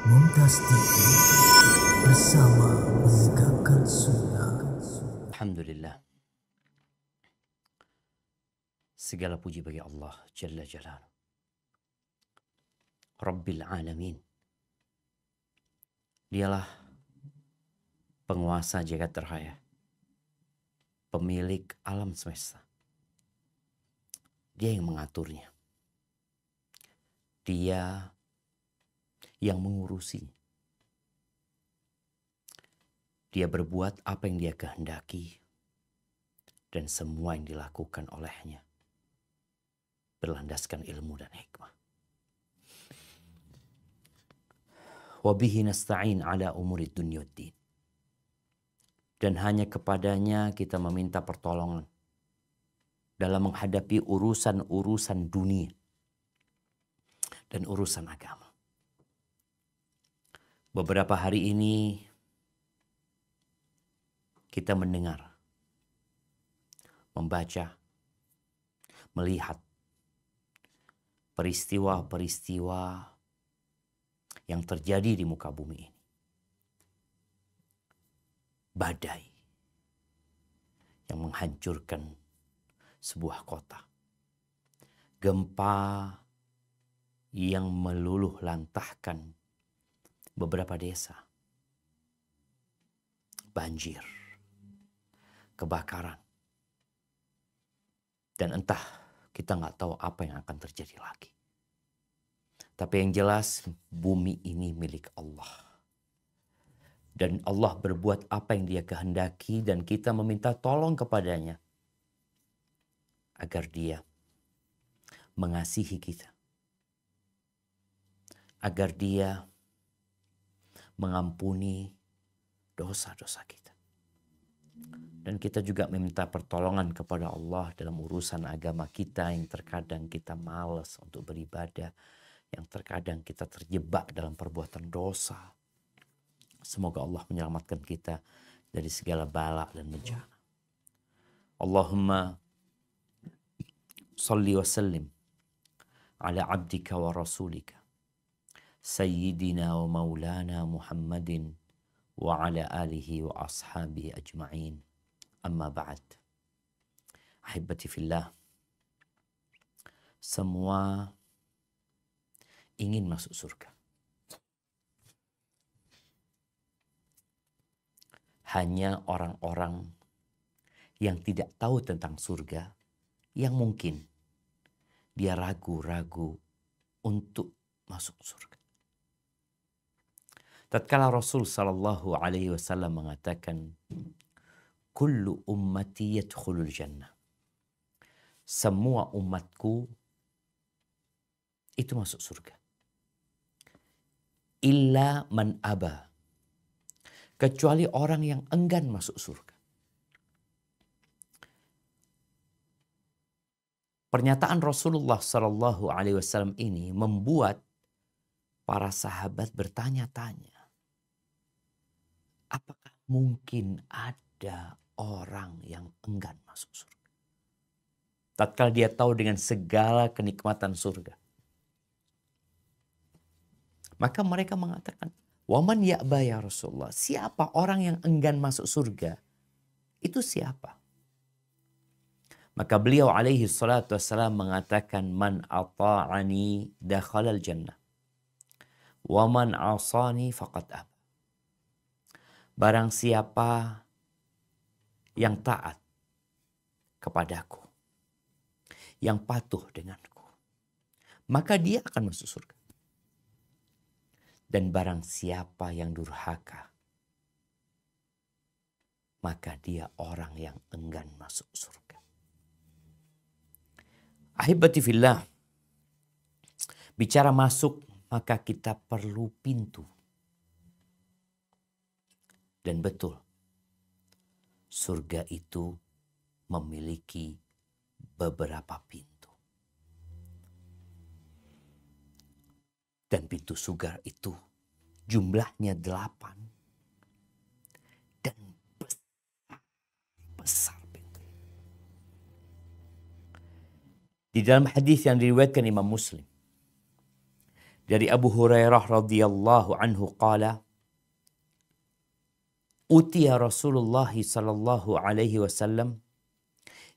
Mumtaz TV bersama menegakkan sunnah. Alhamdulillah. Segala puji bagi Allah Jalla Jalaluhu, Rabbil Alamin. Dialah penguasa jagat raya, pemilik alam semesta. Dia yang mengaturnya. Dia yang mengurusi. Dia berbuat apa yang dia kehendaki, dan semua yang dilakukan olehnya berlandaskan ilmu dan hikmah. Wabihi nasta'in ala umuri dunya waddin. Dan hanya kepadanya kita meminta pertolongan dalam menghadapi urusan-urusan dunia dan urusan agama. Beberapa hari ini kita mendengar, membaca, melihat peristiwa-peristiwa yang terjadi di muka bumi ini. Badai yang menghancurkan sebuah kota. Gempa yang meluluh lantahkan beberapa desa. Banjir, kebakaran. Dan entah kita nggak tahu apa yang akan terjadi lagi. Tapi yang jelas bumi ini milik Allah. Dan Allah berbuat apa yang dia kehendaki dan kita meminta tolong kepadanya. Agar dia mengasihi kita. Agar dia mengampuni dosa-dosa kita. Dan kita juga meminta pertolongan kepada Allah dalam urusan agama kita yang terkadang kita malas untuk beribadah. Yang terkadang kita terjebak dalam perbuatan dosa. Semoga Allah menyelamatkan kita dari segala bala dan bencana. Allahumma salli wa sallim ala abdika wa rasulika sayyidina wa maulana Muhammadin wa ala alihi wa ashabihi ajma'in. Amma ba'd. Ahibati fillah. Semua ingin masuk surga. Hanya orang-orang yang tidak tahu tentang surga yang mungkin dia ragu-ragu untuk masuk surga. Tatkala Rasul sallallahu alaihi wasallam mengatakan, "Kullu ummati yadkhulul jannah." Semua umatku itu masuk surga. Illa man aba. Kecuali orang yang enggan masuk surga. Pernyataan Rasulullah sallallahu alaihi wasallam ini membuat para sahabat bertanya-tanya. Apakah mungkin ada orang yang enggan masuk surga? Tatkala dia tahu dengan segala kenikmatan surga. Maka mereka mengatakan, "Waman ya'ba ya Rasulullah?" Siapa orang yang enggan masuk surga? Itu siapa? Maka beliau alaihi salatu wassalam mengatakan, "Man ata'ani dakhalal jannah. Wa man asani faqad aba." Barang siapa yang taat kepadaku, yang patuh denganku, maka dia akan masuk surga. Dan barang siapa yang durhaka, maka dia orang yang enggan masuk surga. Ahibati fillah, bicara masuk maka kita perlu pintu. Dan betul, surga itu memiliki beberapa pintu. Dan pintu surga itu jumlahnya 8. Dan besar pintu. Di dalam hadis yang diriwayatkan Imam Muslim Dari Abu Hurairah radhiyallahu anhu qala, utiya Rasulullah sallallahu alaihi wasallam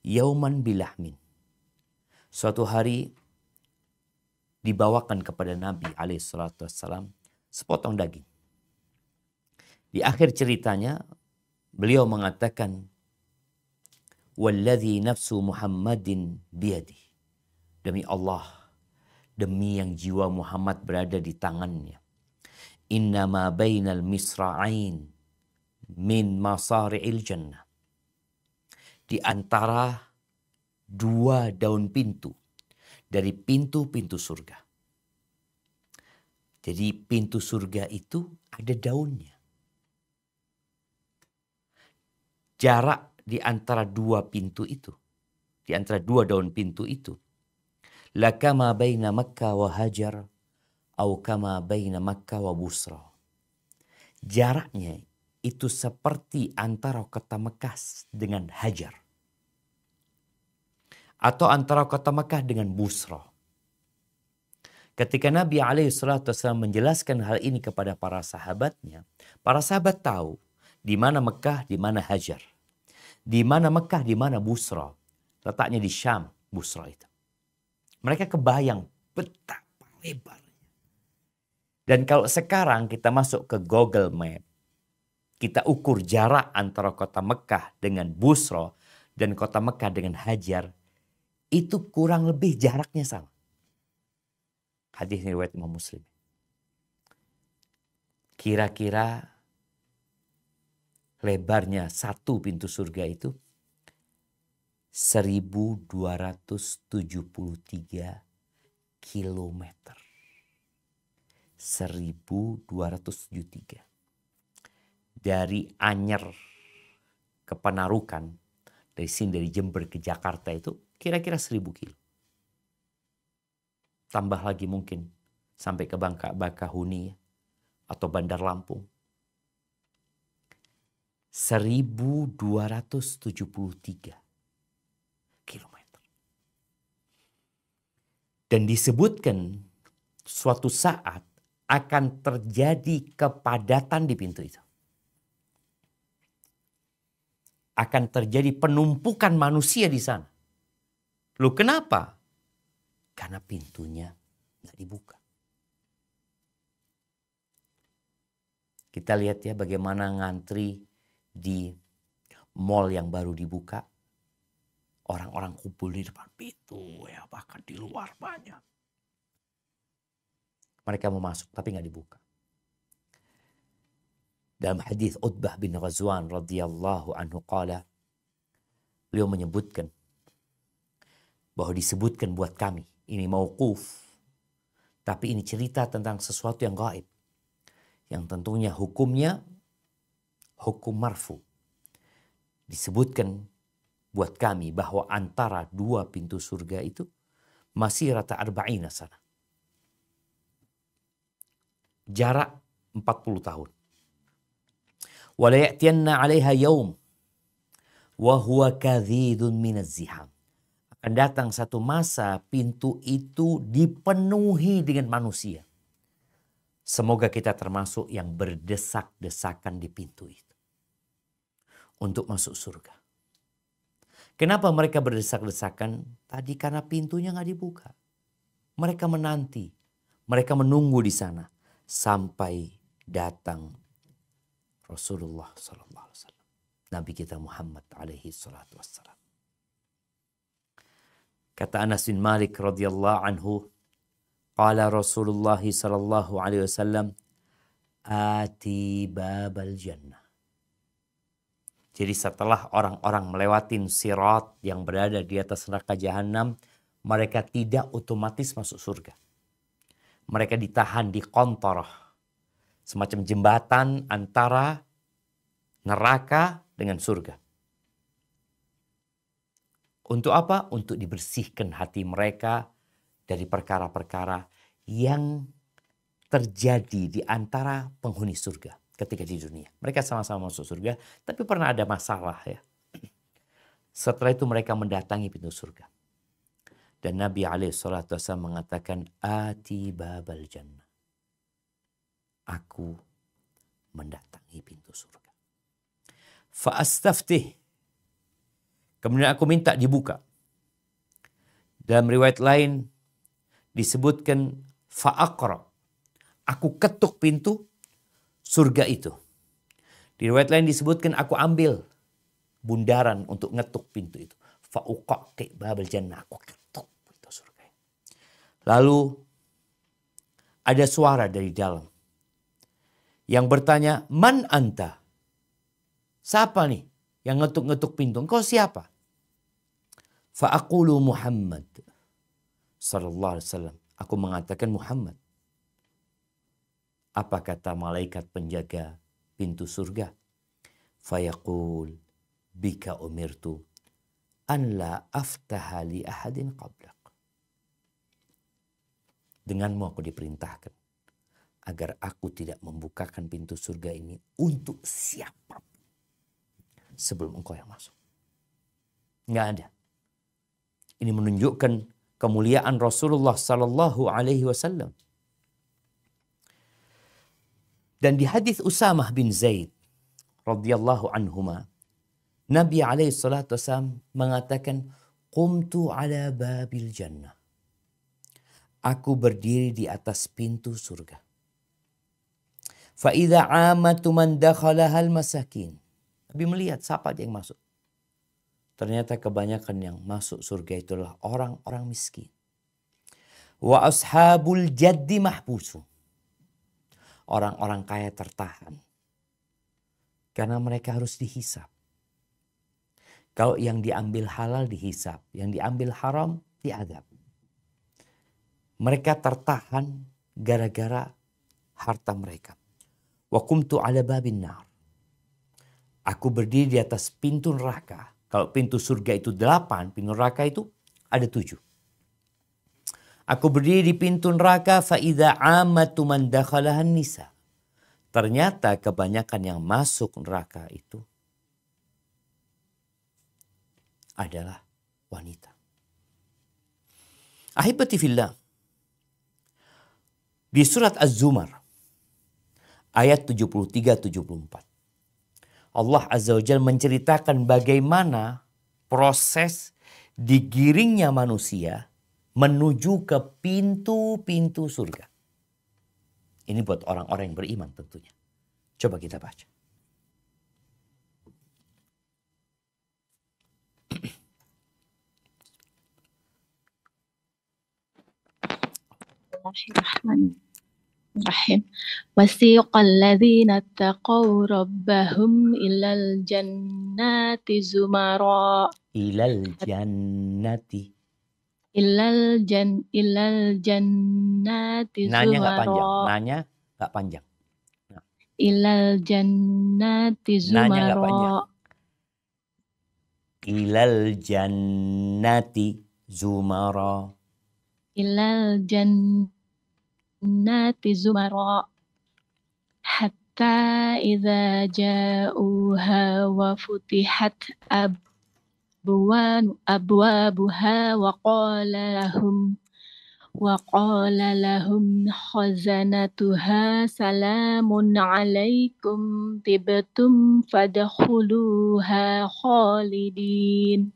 yauman bilahmin. Suatu hari dibawakan kepada Nabi alaihi salatu wassalam sepotong daging. Di akhir ceritanya beliau mengatakan, walladzi nafsu Muhammadin biyadi. Demi Allah, demi yang jiwa Muhammad berada di tangannya. Innama bainal misra'ain min masari'il jannah. Di antara dua daun pintu dari pintu-pintu surga. Jadi pintu surga itu ada daunnya. Jarak di antara dua pintu itu, di antara dua daun pintu itu, lakama baina Makkah wa Hajar, au kama baina Makkah wa Busra. Jaraknya itu seperti antara kota Mekah dengan Hajar, atau antara kota Mekah dengan Busra. Ketika Nabi SAW menjelaskan hal ini kepada para sahabatnya, para sahabat tahu di mana Mekah, di mana Hajar. Di mana Mekah, di mana Busra. Letaknya di Syam, Busra itu. Mereka kebayang betapa lebarnya. Dan kalau sekarang kita masuk ke Google Map, kita ukur jarak antara kota Mekah dengan Busra dan kota Mekah dengan Hajar, itu kurang lebih jaraknya sama. Hadis riwayat Imam Muslim. Kira-kira lebarnya satu pintu surga itu 1273 kilometer. 1273. Dari Anyer ke Panarukan, dari Jember ke Jakarta itu kira-kira 1000 kilo. Tambah lagi mungkin sampai ke Bakahuni atau Bandar Lampung. 1273 kilometer. Dan disebutkan suatu saat akan terjadi kepadatan di pintu itu. Akan terjadi penumpukan manusia di sana. Loh kenapa? Karena pintunya nggak dibuka. Kita lihat ya bagaimana ngantri di mall yang baru dibuka. Orang-orang kumpul di depan pintu ya, bahkan di luar banyak. Mereka mau masuk tapi nggak dibuka. Dalam hadis Utbah bin Ghazwan radhiyallahu anhu qala, beliau menyebutkan bahwa disebutkan buat kami, ini mauquf, tapi ini cerita tentang sesuatu yang gaib, yang tentunya hukumnya hukum marfu. Disebutkan buat kami bahwa antara dua pintu surga itu masih rata arba'ina sana. Jarak 40 tahun. Wala ya'tiyanna 'alaiha yaum wa huwa kadhidun minaz ziham. Akan datang satu masa pintu itu dipenuhi dengan manusia. Semoga kita termasuk yang berdesak-desakan di pintu itu untuk masuk surga. Kenapa mereka berdesak-desakan? Tadi karena pintunya nggak dibuka. Mereka menanti, mereka menunggu di sana sampai datang Rasulullah SAW, Nabi kita Muhammad alaihi salatu wassalam. Kata Anas bin Malik radhiyallahu anhu, qala Rasulullah sallallahu alaihi wasallam, ati babal jannah. Jadi setelah orang-orang melewatin sirat yang berada di atas neraka jahanam, mereka tidak otomatis masuk surga. Mereka ditahan di qantarah, semacam jembatan antara neraka dengan surga. Untuk apa? Untuk dibersihkan hati mereka dari perkara-perkara yang terjadi di antara penghuni surga ketika di dunia. Mereka sama-sama masuk surga, tapi pernah ada masalah ya. Setelah itu mereka mendatangi pintu surga. Dan Nabi SAW mengatakan, ati babal jannah. Aku mendatangi pintu surga. Fa'astaftih. Kemudian aku minta dibuka. Dalam riwayat lain disebutkan fa'aqra. Aku ketuk pintu surga itu. Di riwayat lain disebutkan aku ambil bundaran untuk ngetuk pintu itu. Fa'uqaqi babal jannah. Aku ketuk pintu surga. Lalu ada suara dari dalam yang bertanya, man anta? Siapa nih yang ngetuk-ngetuk pintu? Engkau siapa? Fa'aqulu Muhammad sallallahu alaihi wasallam. Aku mengatakan Muhammad. Apa kata malaikat penjaga pintu surga? Fayaqul bika umirtu an la aftaha li ahadin qablak. Denganmu aku diperintahkan agar aku tidak membukakan pintu surga ini untuk siapapun sebelum engkau yang masuk. Nggak ada. Ini menunjukkan kemuliaan Rasulullah Sallallahu Alaihi Wasallam. Dan di hadis Usamah bin Zaid radhiyallahu anhuma, Nabi alaihi salatu wasallam mengatakan, qumtu ala babil jannah. Aku berdiri di atas pintu surga. Fa idza amatu man dakhalaha al-masakin. Nabi melihat siapa yang masuk. Ternyata kebanyakan yang masuk surga itulah orang-orang miskin. Wa ashabul jaddi mahbusu. Orang-orang kaya tertahan. Karena mereka harus dihisap. Kalau yang diambil halal dihisap, yang diambil haram diadab. Mereka tertahan gara-gara harta mereka. Wa qumtu ala babin nar. Aku berdiri di atas pintu neraka. Kalau pintu surga itu 8, pintu neraka itu ada 7. Aku berdiri di pintu neraka, fa idza amatu man dakhalahan nisa. Ternyata kebanyakan yang masuk neraka itu adalah wanita. Ahibati fillah. Di surat Az-Zumar ayat 73-74. Allah Azza wa Jalla menceritakan bagaimana proses digiringnya manusia menuju ke pintu-pintu surga. Ini buat orang-orang yang beriman tentunya. Coba kita baca. Bismillahirrahmanirrahim. Wasiqal ladzina taqaw rabbahum ilal jannati zumara. Ilal jannati. Ilal jannati Nanya nggak panjang. zumara. Nanya nggak panjang. Ilal jannati Nanya nggak panjang. zumara. Ilal jannati zumara. Ilal jannati zumara. Hatta idza ja'uha wa futihat abwabuha wa qala lahum khazanatuha salamun alaikum tibtum fadkhuluha khalidin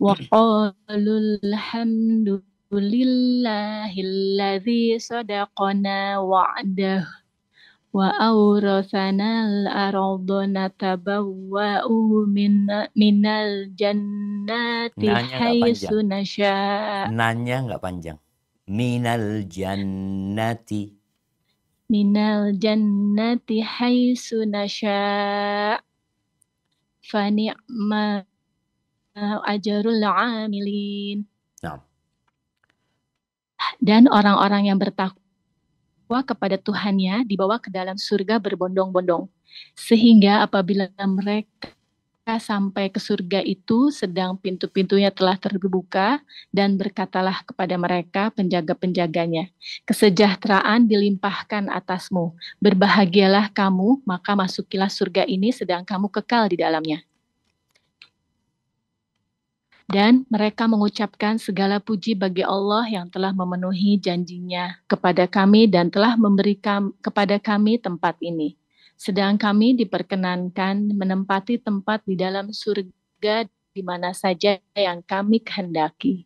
wa qalu alhamdulillahilladzi sadaqana wa'dahu wa awrathanal arda natabawwa'u minal jannati haitsu nasya. Nanya nggak panjang. Minal jannati. Minal jannati haitsu nasya. Fa ni'ma ajrul 'amilin. Nah. Dan orang-orang yang bertakwa kepada Tuhannya dibawa ke dalam surga berbondong-bondong. Sehingga apabila mereka sampai ke surga itu sedang pintu-pintunya telah terbuka dan berkatalah kepada mereka penjaga-penjaganya, kesejahteraan dilimpahkan atasmu, berbahagialah kamu, maka masukilah surga ini sedang kamu kekal di dalamnya. Dan mereka mengucapkan segala puji bagi Allah yang telah memenuhi janjinya kepada kami dan telah memberikan kepada kami tempat ini. Sedang kami diperkenankan menempati tempat di dalam surga di mana saja yang kami kehendaki.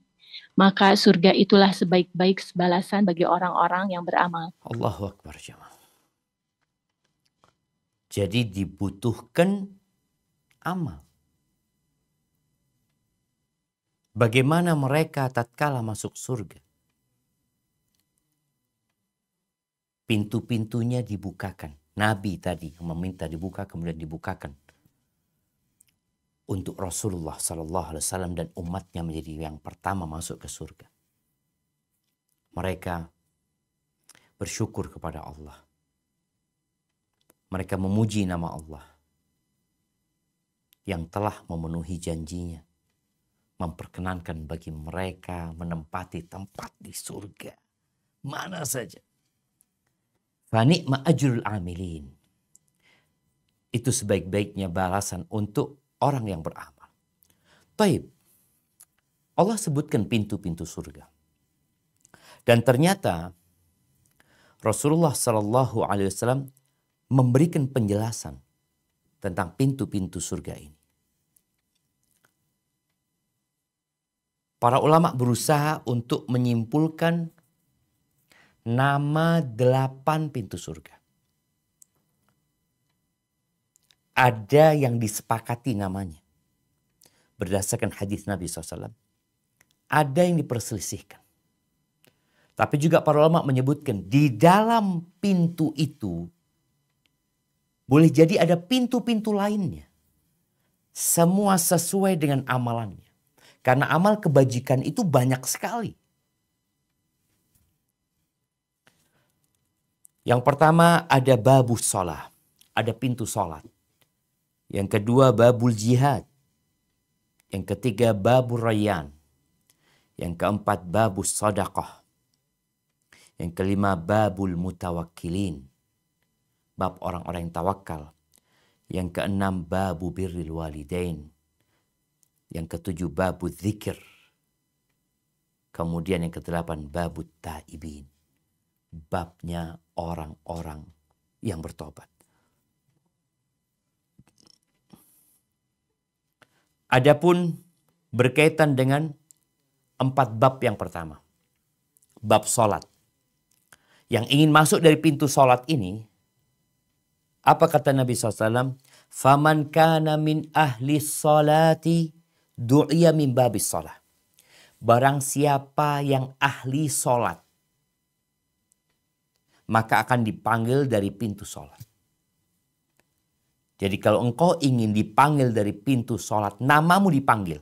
Maka surga itulah sebaik-baik balasan bagi orang-orang yang beramal. Allahu Akbar jemaah. Jadi dibutuhkan amal. Bagaimana mereka tatkala masuk surga? Pintu-pintunya dibukakan. Nabi tadi yang meminta dibuka kemudian dibukakan. Untuk Rasulullah SAW dan umatnya menjadi yang pertama masuk ke surga. Mereka bersyukur kepada Allah. Mereka memuji nama Allah yang telah memenuhi janjinya. Memperkenankan bagi mereka menempati tempat di surga. Mana saja. Fani'ma ajrul amilin. Itu sebaik-baiknya balasan untuk orang yang beramal. Taib. Allah sebutkan pintu-pintu surga. Dan ternyata Rasulullah SAW memberikan penjelasan tentang pintu-pintu surga ini. Para ulama berusaha untuk menyimpulkan nama 8 pintu surga. Ada yang disepakati namanya. Berdasarkan hadis Nabi SAW. Ada yang diperselisihkan. Tapi juga para ulama menyebutkan di dalam pintu itu boleh jadi ada pintu-pintu lainnya. Semua sesuai dengan amalannya. Karena amal kebajikan itu banyak sekali. Yang pertama ada babus sholat. Ada pintu sholat. Yang kedua babul jihad. Yang ketiga babul rayyan. Yang keempat babus sadaqah. Yang kelima babul mutawakkilin. Bab orang-orang yang tawakal. Yang keenam babu birril walidain. Yang ketujuh babu dzikir. Kemudian yang kedelapan babu taibin. Babnya orang-orang yang bertobat. Adapun berkaitan dengan 4 bab yang pertama. Bab sholat. Yang ingin masuk dari pintu sholat ini. Apa kata Nabi SAW? Faman kana min ahli sholati du'iya min babis sholat. Barang siapa yang ahli sholat. Maka akan dipanggil dari pintu sholat. Jadi kalau engkau ingin dipanggil dari pintu sholat, namamu dipanggil.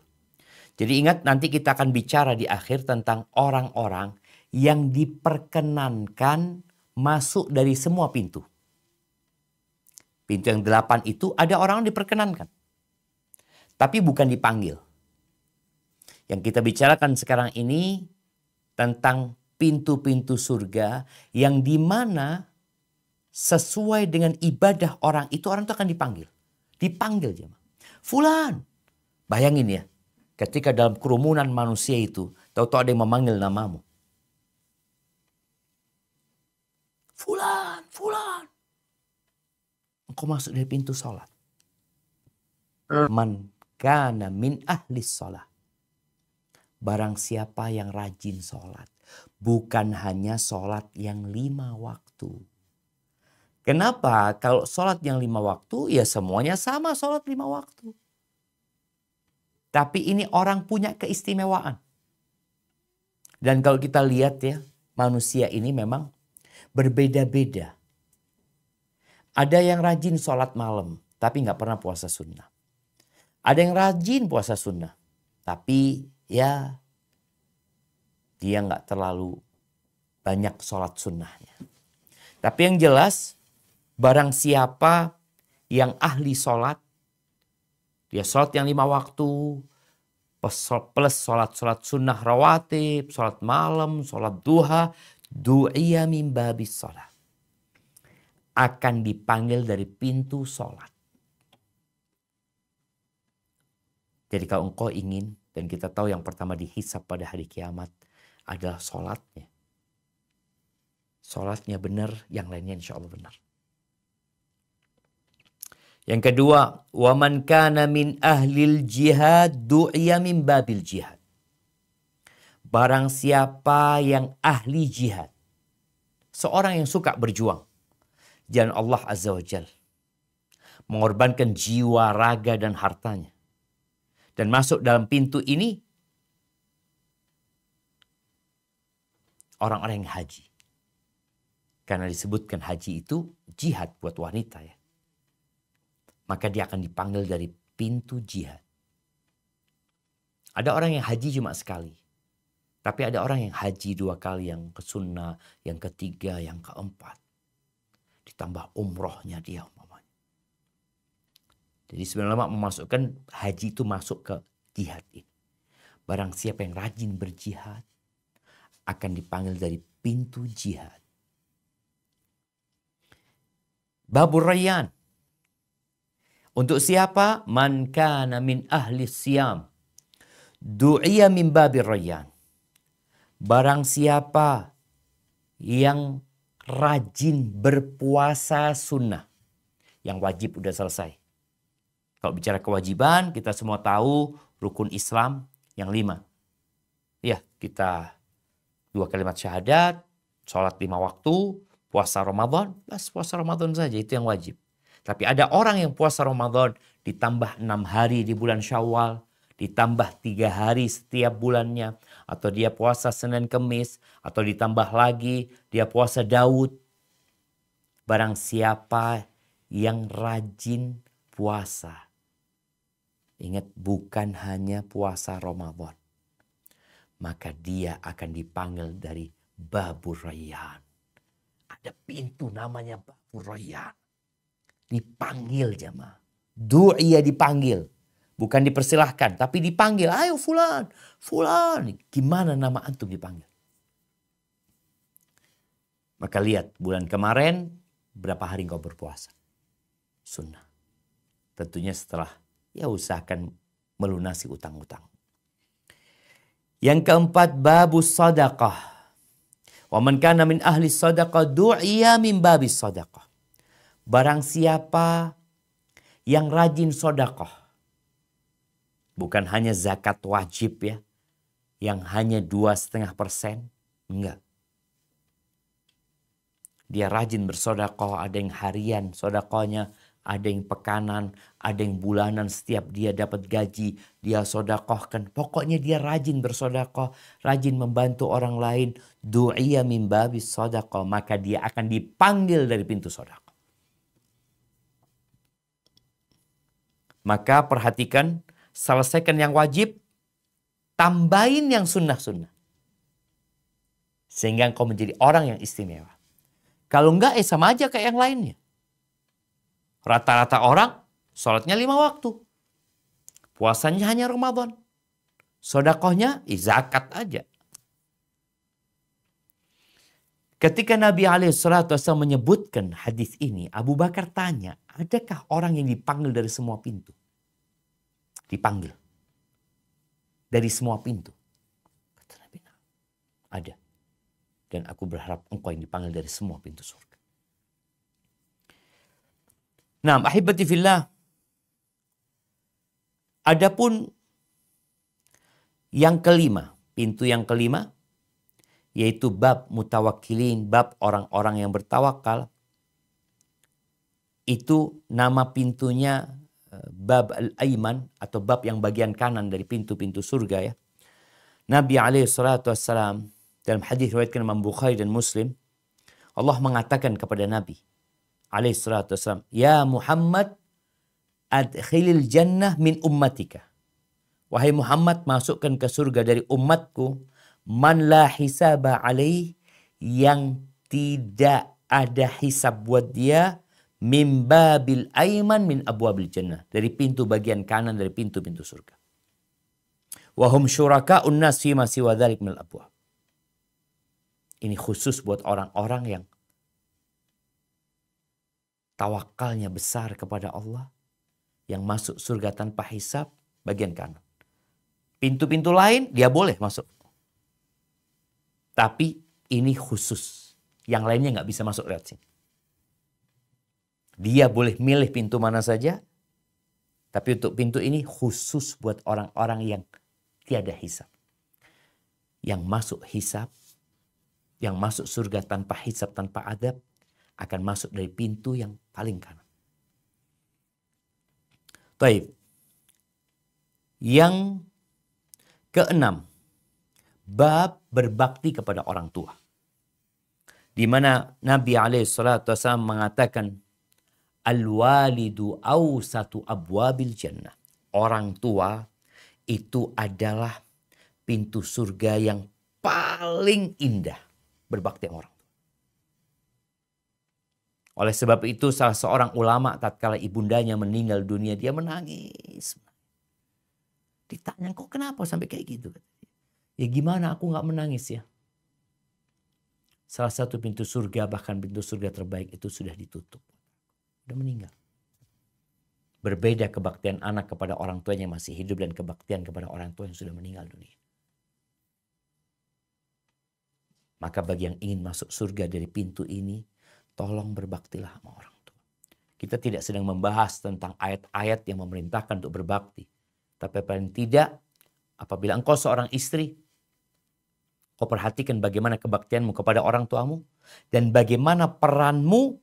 Jadi ingat nanti kita akan bicara di akhir tentang orang-orang yang diperkenankan masuk dari semua pintu. Pintu yang 8 itu ada orang yang diperkenankan. Tapi bukan dipanggil. Yang kita bicarakan sekarang ini tentang pintu-pintu surga yang dimana sesuai dengan ibadah orang itu akan dipanggil. Dipanggil jemaah. Fulan. Bayangin ya. Ketika dalam kerumunan manusia itu. Tahu-tahu ada yang memanggil namamu. Fulan. Fulan. Engkau masuk dari pintu sholat. Man kana min ahli sholat. Barang siapa yang rajin sholat. Bukan hanya sholat yang 5 waktu. Kenapa? Kalau sholat yang 5 waktu, ya semuanya sama sholat 5 waktu. Tapi ini orang punya keistimewaan. Dan kalau kita lihat ya, manusia ini memang berbeda-beda. Ada yang rajin sholat malam, tapi nggak pernah puasa sunnah. Ada yang rajin puasa sunnah, tapi ya dia nggak terlalu banyak sholat sunnahnya. Tapi yang jelas, barang siapa yang ahli sholat, dia sholat yang 5 waktu, plus sholat sunnah rawatib, sholat malam, sholat duha, du'iya min babis sholat. Akan dipanggil dari pintu sholat. Jadi kalau engkau ingin Dan kita tahu yang pertama dihisab pada hari kiamat adalah sholatnya. Sholatnya benar, yang lainnya insya Allah benar. Yang kedua, waman kana min ahlil jihad du'iya min babil jihad. Barang siapa yang ahli jihad, seorang yang suka berjuang jalan Allah Azza wa Jal, mengorbankan jiwa, raga dan hartanya, dan masuk dalam pintu ini orang-orang yang haji. Karena disebutkan haji itu jihad buat wanita ya. Maka dia akan dipanggil dari pintu jihad. Ada orang yang haji cuma sekali. Tapi ada orang yang haji 2 kali, yang ke sunnah, yang ketiga, yang keempat. Ditambah umrohnya dia umpamanya. Jadi sebenarnya memasukkan haji itu masuk ke jihad ini. Barang siapa yang rajin berjihad akan dipanggil dari pintu jihad. Babur Rayyan. Untuk siapa? Man kana min ahli siyam du'iya min babir Rayyan. Barang siapa yang rajin berpuasa sunnah. Yang wajib udah selesai. Kalau bicara kewajiban, kita semua tahu rukun Islam yang 5. Ya, kita 2 kalimat syahadat, sholat 5 waktu, puasa Ramadan, bas puasa Ramadan saja itu yang wajib. Tapi ada orang yang puasa Ramadan ditambah 6 hari di bulan Syawal, ditambah 3 hari setiap bulannya, atau dia puasa Senin Kemis, atau ditambah lagi dia puasa Daud. Barang siapa yang rajin puasa, ingat bukan hanya puasa Ramadan, maka dia akan dipanggil dari Babur Rayyan. Ada pintu namanya Babur Rayyan. Dipanggil jamaah. Du'iya dipanggil. Bukan dipersilahkan, tapi dipanggil. Ayo fulan, fulan. Gimana nama antum dipanggil? Maka lihat bulan kemarin berapa hari engkau berpuasa? Sunnah. Tentunya setelah ya usahakan melunasi utang-utang. Yang keempat, babus sadaqah. Wa man kana min ahli sadaqah du'iya min babis sadaqah. Barang siapa yang rajin sedekah, bukan hanya zakat wajib ya, yang hanya 2,5%, enggak. Dia rajin bersedekah, ada yang harian sedekahnya, ada yang pekanan, ada yang bulanan, setiap dia dapat gaji, dia sedekahkan. Pokoknya dia rajin bersedekah, rajin membantu orang lain. Du'iya min babis sedekah, maka dia akan dipanggil dari pintu sedekah. Maka perhatikan, selesaikan yang wajib, tambahin yang sunnah-sunnah. Sehingga engkau menjadi orang yang istimewa. Kalau enggak, sama aja kayak yang lainnya. Rata-rata orang, sholatnya 5 waktu. Puasanya hanya Ramadan. Sedekahnya, zakat aja. Ketika Nabi SAW menyebutkan hadis ini, Abu Bakar tanya, adakah orang yang dipanggil dari semua pintu? Dipanggil. Dari semua pintu. Kata Nabi, ada. Dan aku berharap engkau yang dipanggil dari semua pintu surga. Nah, ahibati fillah. Adapun yang kelima, pintu yang kelima, yaitu bab mutawakkilin, bab orang-orang yang bertawakal. Itu nama pintunya bab al-Aiman, atau bab yang bagian kanan dari pintu-pintu surga ya. Nabi SAW dalam hadis riwayatkan Imam Bukhari dan Muslim, Allah mengatakan kepada Nabi SAW, Ya Muhammad, adkhilil jannah min ummatika. Wahai Muhammad, masukkan ke surga dari umatku, man la hisaba alaih, yang tidak ada hisab buat dia, min babil aiman min abwabil jannah, dari pintu bagian kanan dari pintu-pintu surga. Wa hum syuraka'un nas fi ma siwa dzalik min abwab. Ini khusus buat orang-orang yang tawakalnya besar kepada Allah, yang masuk surga tanpa hisab, bagian kanan. Pintu-pintu lain dia boleh masuk. Tapi ini khusus. Yang lainnya nggak bisa masuk lewat sini. Dia boleh milih pintu mana saja. Tapi untuk pintu ini khusus buat orang-orang yang tiada hisab. Yang masuk hisab, yang masuk surga tanpa hisab, tanpa adab, akan masuk dari pintu yang paling kanan. Taib. Yang keenam, bab berbakti kepada orang tua. Di mana Nabi SAW mengatakan, al-walidu awsatu abwabil jannah. Orang tua itu adalah pintu surga yang paling indah. Berbakti sama orang tua. Oleh sebab itu salah seorang ulama tatkala ibundanya meninggal dunia, dia menangis. Ditanya, kok kenapa sampai kayak gitu? Ya gimana aku gak menangis ya? Salah satu pintu surga, bahkan pintu surga terbaik itu sudah ditutup. Sudah meninggal. Berbeda kebaktian anak kepada orang tuanya yang masih hidup dan kebaktian kepada orang tua yang sudah meninggal dunia. Maka bagi yang ingin masuk surga dari pintu ini, tolong berbaktilah sama orang tua. Kita tidak sedang membahas tentang ayat-ayat yang memerintahkan untuk berbakti. Tapi paling tidak, apabila engkau seorang istri, kau perhatikan bagaimana kebaktianmu kepada orang tuamu. Dan bagaimana peranmu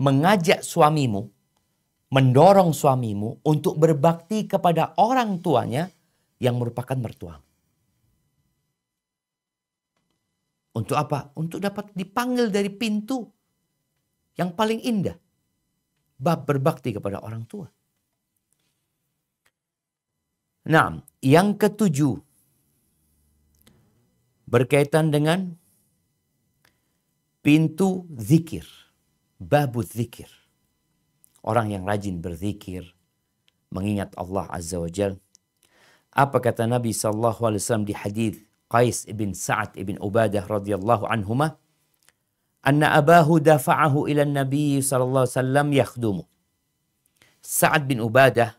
mengajak suamimu, mendorong suamimu untuk berbakti kepada orang tuanya yang merupakan mertuamu. Untuk apa? Untuk dapat dipanggil dari pintu yang paling indah. Bab berbakti kepada orang tua. Nah, yang ketujuh. Berkaitan dengan pintu zikir. Babu zikir. Orang yang rajin berzikir. Mengingat Allah Azza wa Jal. Apa kata Nabi SAW di hadis Qais ibn Sa'ad ibn Ubadah radhiyallahu anhumah. Anna abahu dafa'ahu ila Nabi sallallahu alaihi wasallam yakhdumu. Sa'ad bin Ubadah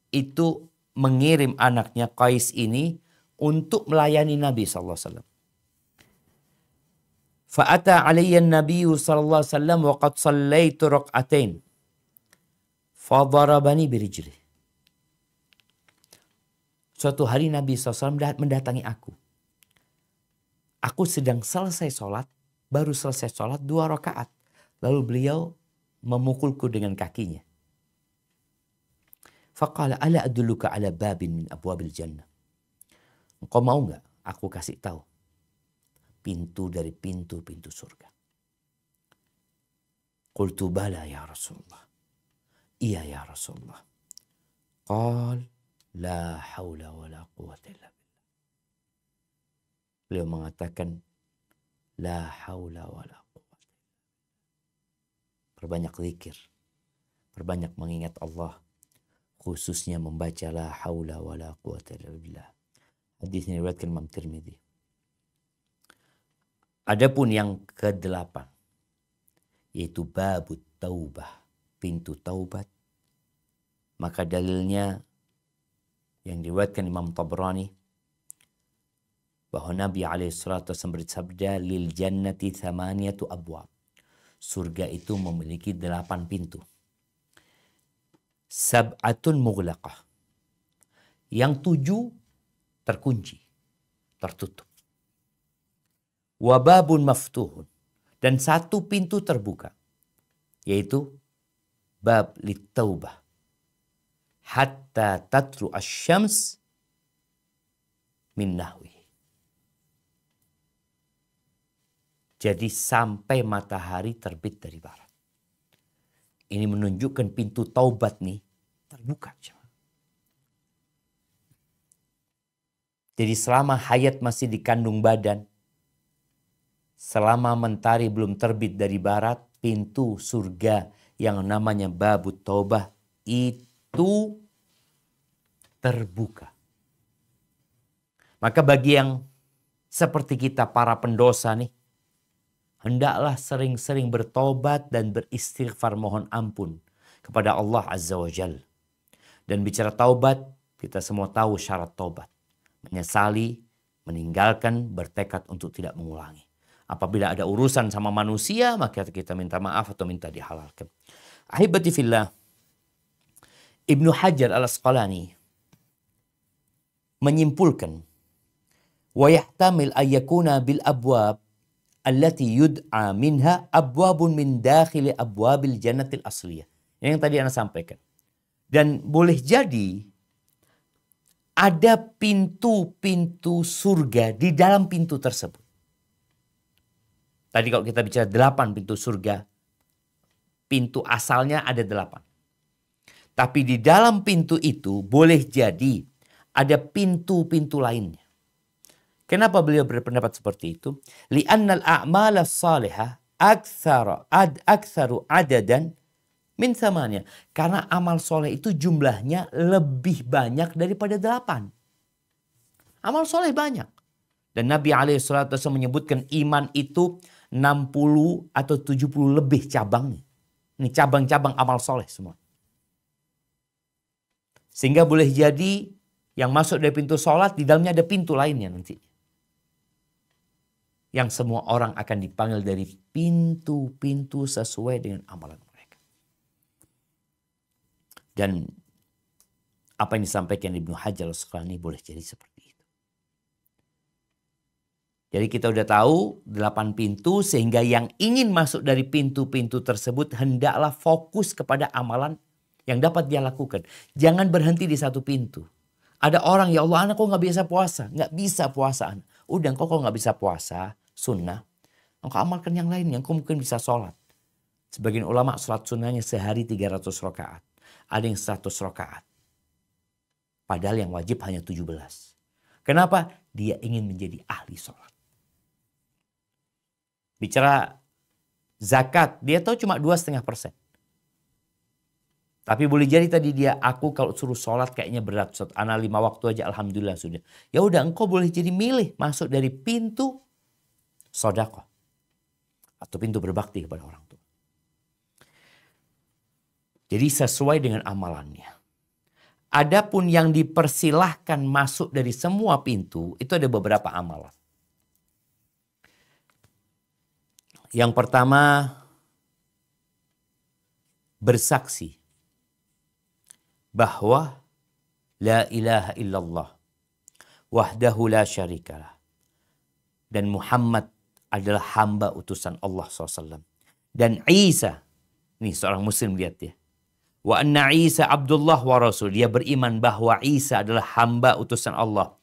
itu mengirim anaknya Qais ini untuk melayani Nabi sallallahu alaihi wasallam. Fa'ata alayya Nabi sallallahu alaihi wasallam wa qad sallaitu rak'atain. Fadarabani birijlih. Suatu hari Nabi SAW mendatangi aku. Aku sedang selesai sholat. Baru selesai sholat 2 rakaat. Lalu beliau memukulku dengan kakinya. Faqala ala adulluka ala babin min abwabil jannah. Engkau mau gak aku kasih tahu pintu dari pintu-pintu surga? Qultu bala ya Rasulullah. Iya ya Rasulullah. Qal la haula wa la quwwata illa billah. Beliau mengatakan la haula wa la quwwata. Perbanyak zikir, perbanyak mengingat Allah, khususnya membaca la haula wa la quwwata illa billah. Hadis ini diriwayatkan Imam Tirmidzi. Adapun yang ke-8 yaitu babut taubah, pintu taubat. Maka dalilnya yang diriwayatkan Imam Tabrani bahwa Nabi SAW bersabda lil jannati thamaniyatu abwab. Surga itu memiliki 8 pintu. Sab'atun mughlaqah. Yang 7 terkunci, tertutup. Wababun maftuhun. Dan 1 pintu terbuka. Yaitu bab littaubah. Hatta tatlu asyams min nahwi. Jadi sampai matahari terbit dari barat. Ini menunjukkan pintu taubat nih terbuka. Jadi selama hayat masih di kandung badan, selama mentari belum terbit dari barat, pintu surga yang namanya babut taubah itu terbuka. Maka bagi yang seperti kita para pendosa nih, hendaklah sering-sering bertobat dan beristighfar mohon ampun kepada Allah Azza wa Jalla. Dan bicara taubat, Kita semua tahu syarat taubat. Menyesali, meninggalkan, bertekad untuk tidak mengulangi. Apabila ada urusan sama manusia, maka kita minta maaf atau minta dihalalkan. Ahibati fillah, Ibnu Hajar al-Asqalani menyimpulkan, wa yahtamil ayyakuna bil abwab allati yud'a minha abwabun min dakhili abwabil jannatil asliyah. Yang tadi Anda sampaikan. Dan boleh jadi ada pintu-pintu surga di dalam pintu tersebut. Tadi kalau kita bicara 8 pintu surga, pintu asalnya ada 8. Tapi di dalam pintu itu boleh jadi ada pintu-pintu lainnya. Kenapa beliau berpendapat seperti itu? Li'annal a'mal as-salihah aktsaru adadan min thamaniya. Karena amal soleh itu jumlahnya lebih banyak daripada 8. Amal soleh banyak. Dan Nabi SAW menyebutkan iman itu 60 atau 70 lebih cabang. Ini cabang-cabang amal soleh semua. Sehingga boleh jadi yang masuk dari pintu sholat, di dalamnya ada pintu lainnya nanti. Yang semua orang akan dipanggil dari pintu-pintu sesuai dengan amalan mereka. Dan apa yang disampaikan Ibnu Hajar al-Asqalani boleh jadi seperti itu. Jadi kita udah tahu 8 pintu, sehingga yang ingin masuk dari pintu-pintu tersebut hendaklah fokus kepada amalan yang dapat dia lakukan. Jangan berhenti di satu pintu. Ada orang, ya Allah, anak kok gak bisa puasa. Gak bisa puasa anak. Udah, engkau kalau gak bisa puasa, sunnah, engkau amalkan yang lain, yang engkau mungkin bisa sholat. Sebagian ulama sholat sunnahnya sehari 300 rakaat. Ada yang 100 rakaat. Padahal yang wajib hanya 17. Kenapa? Dia ingin menjadi ahli sholat. Bicara zakat, dia tahu cuma 2,5%. Tapi boleh jadi tadi dia, aku kalau suruh sholat kayaknya berat. Ana 5 waktu aja alhamdulillah sudah. Ya udah, engkau boleh jadi milih masuk dari pintu sedekah atau pintu berbakti kepada orang tua. Jadi sesuai dengan amalannya. Adapun yang dipersilahkan masuk dari semua pintu, itu ada beberapa amalan. Yang pertama, bersaksi bahwa la ilaha illallah wahdahu la syarikalah, dan Muhammad adalah hamba utusan Allah SAW. Dan Isa, nih seorang muslim, lihat ya, wa anna Isa abdullah wa rasul, dia beriman bahwa Isa adalah hamba utusan Allah,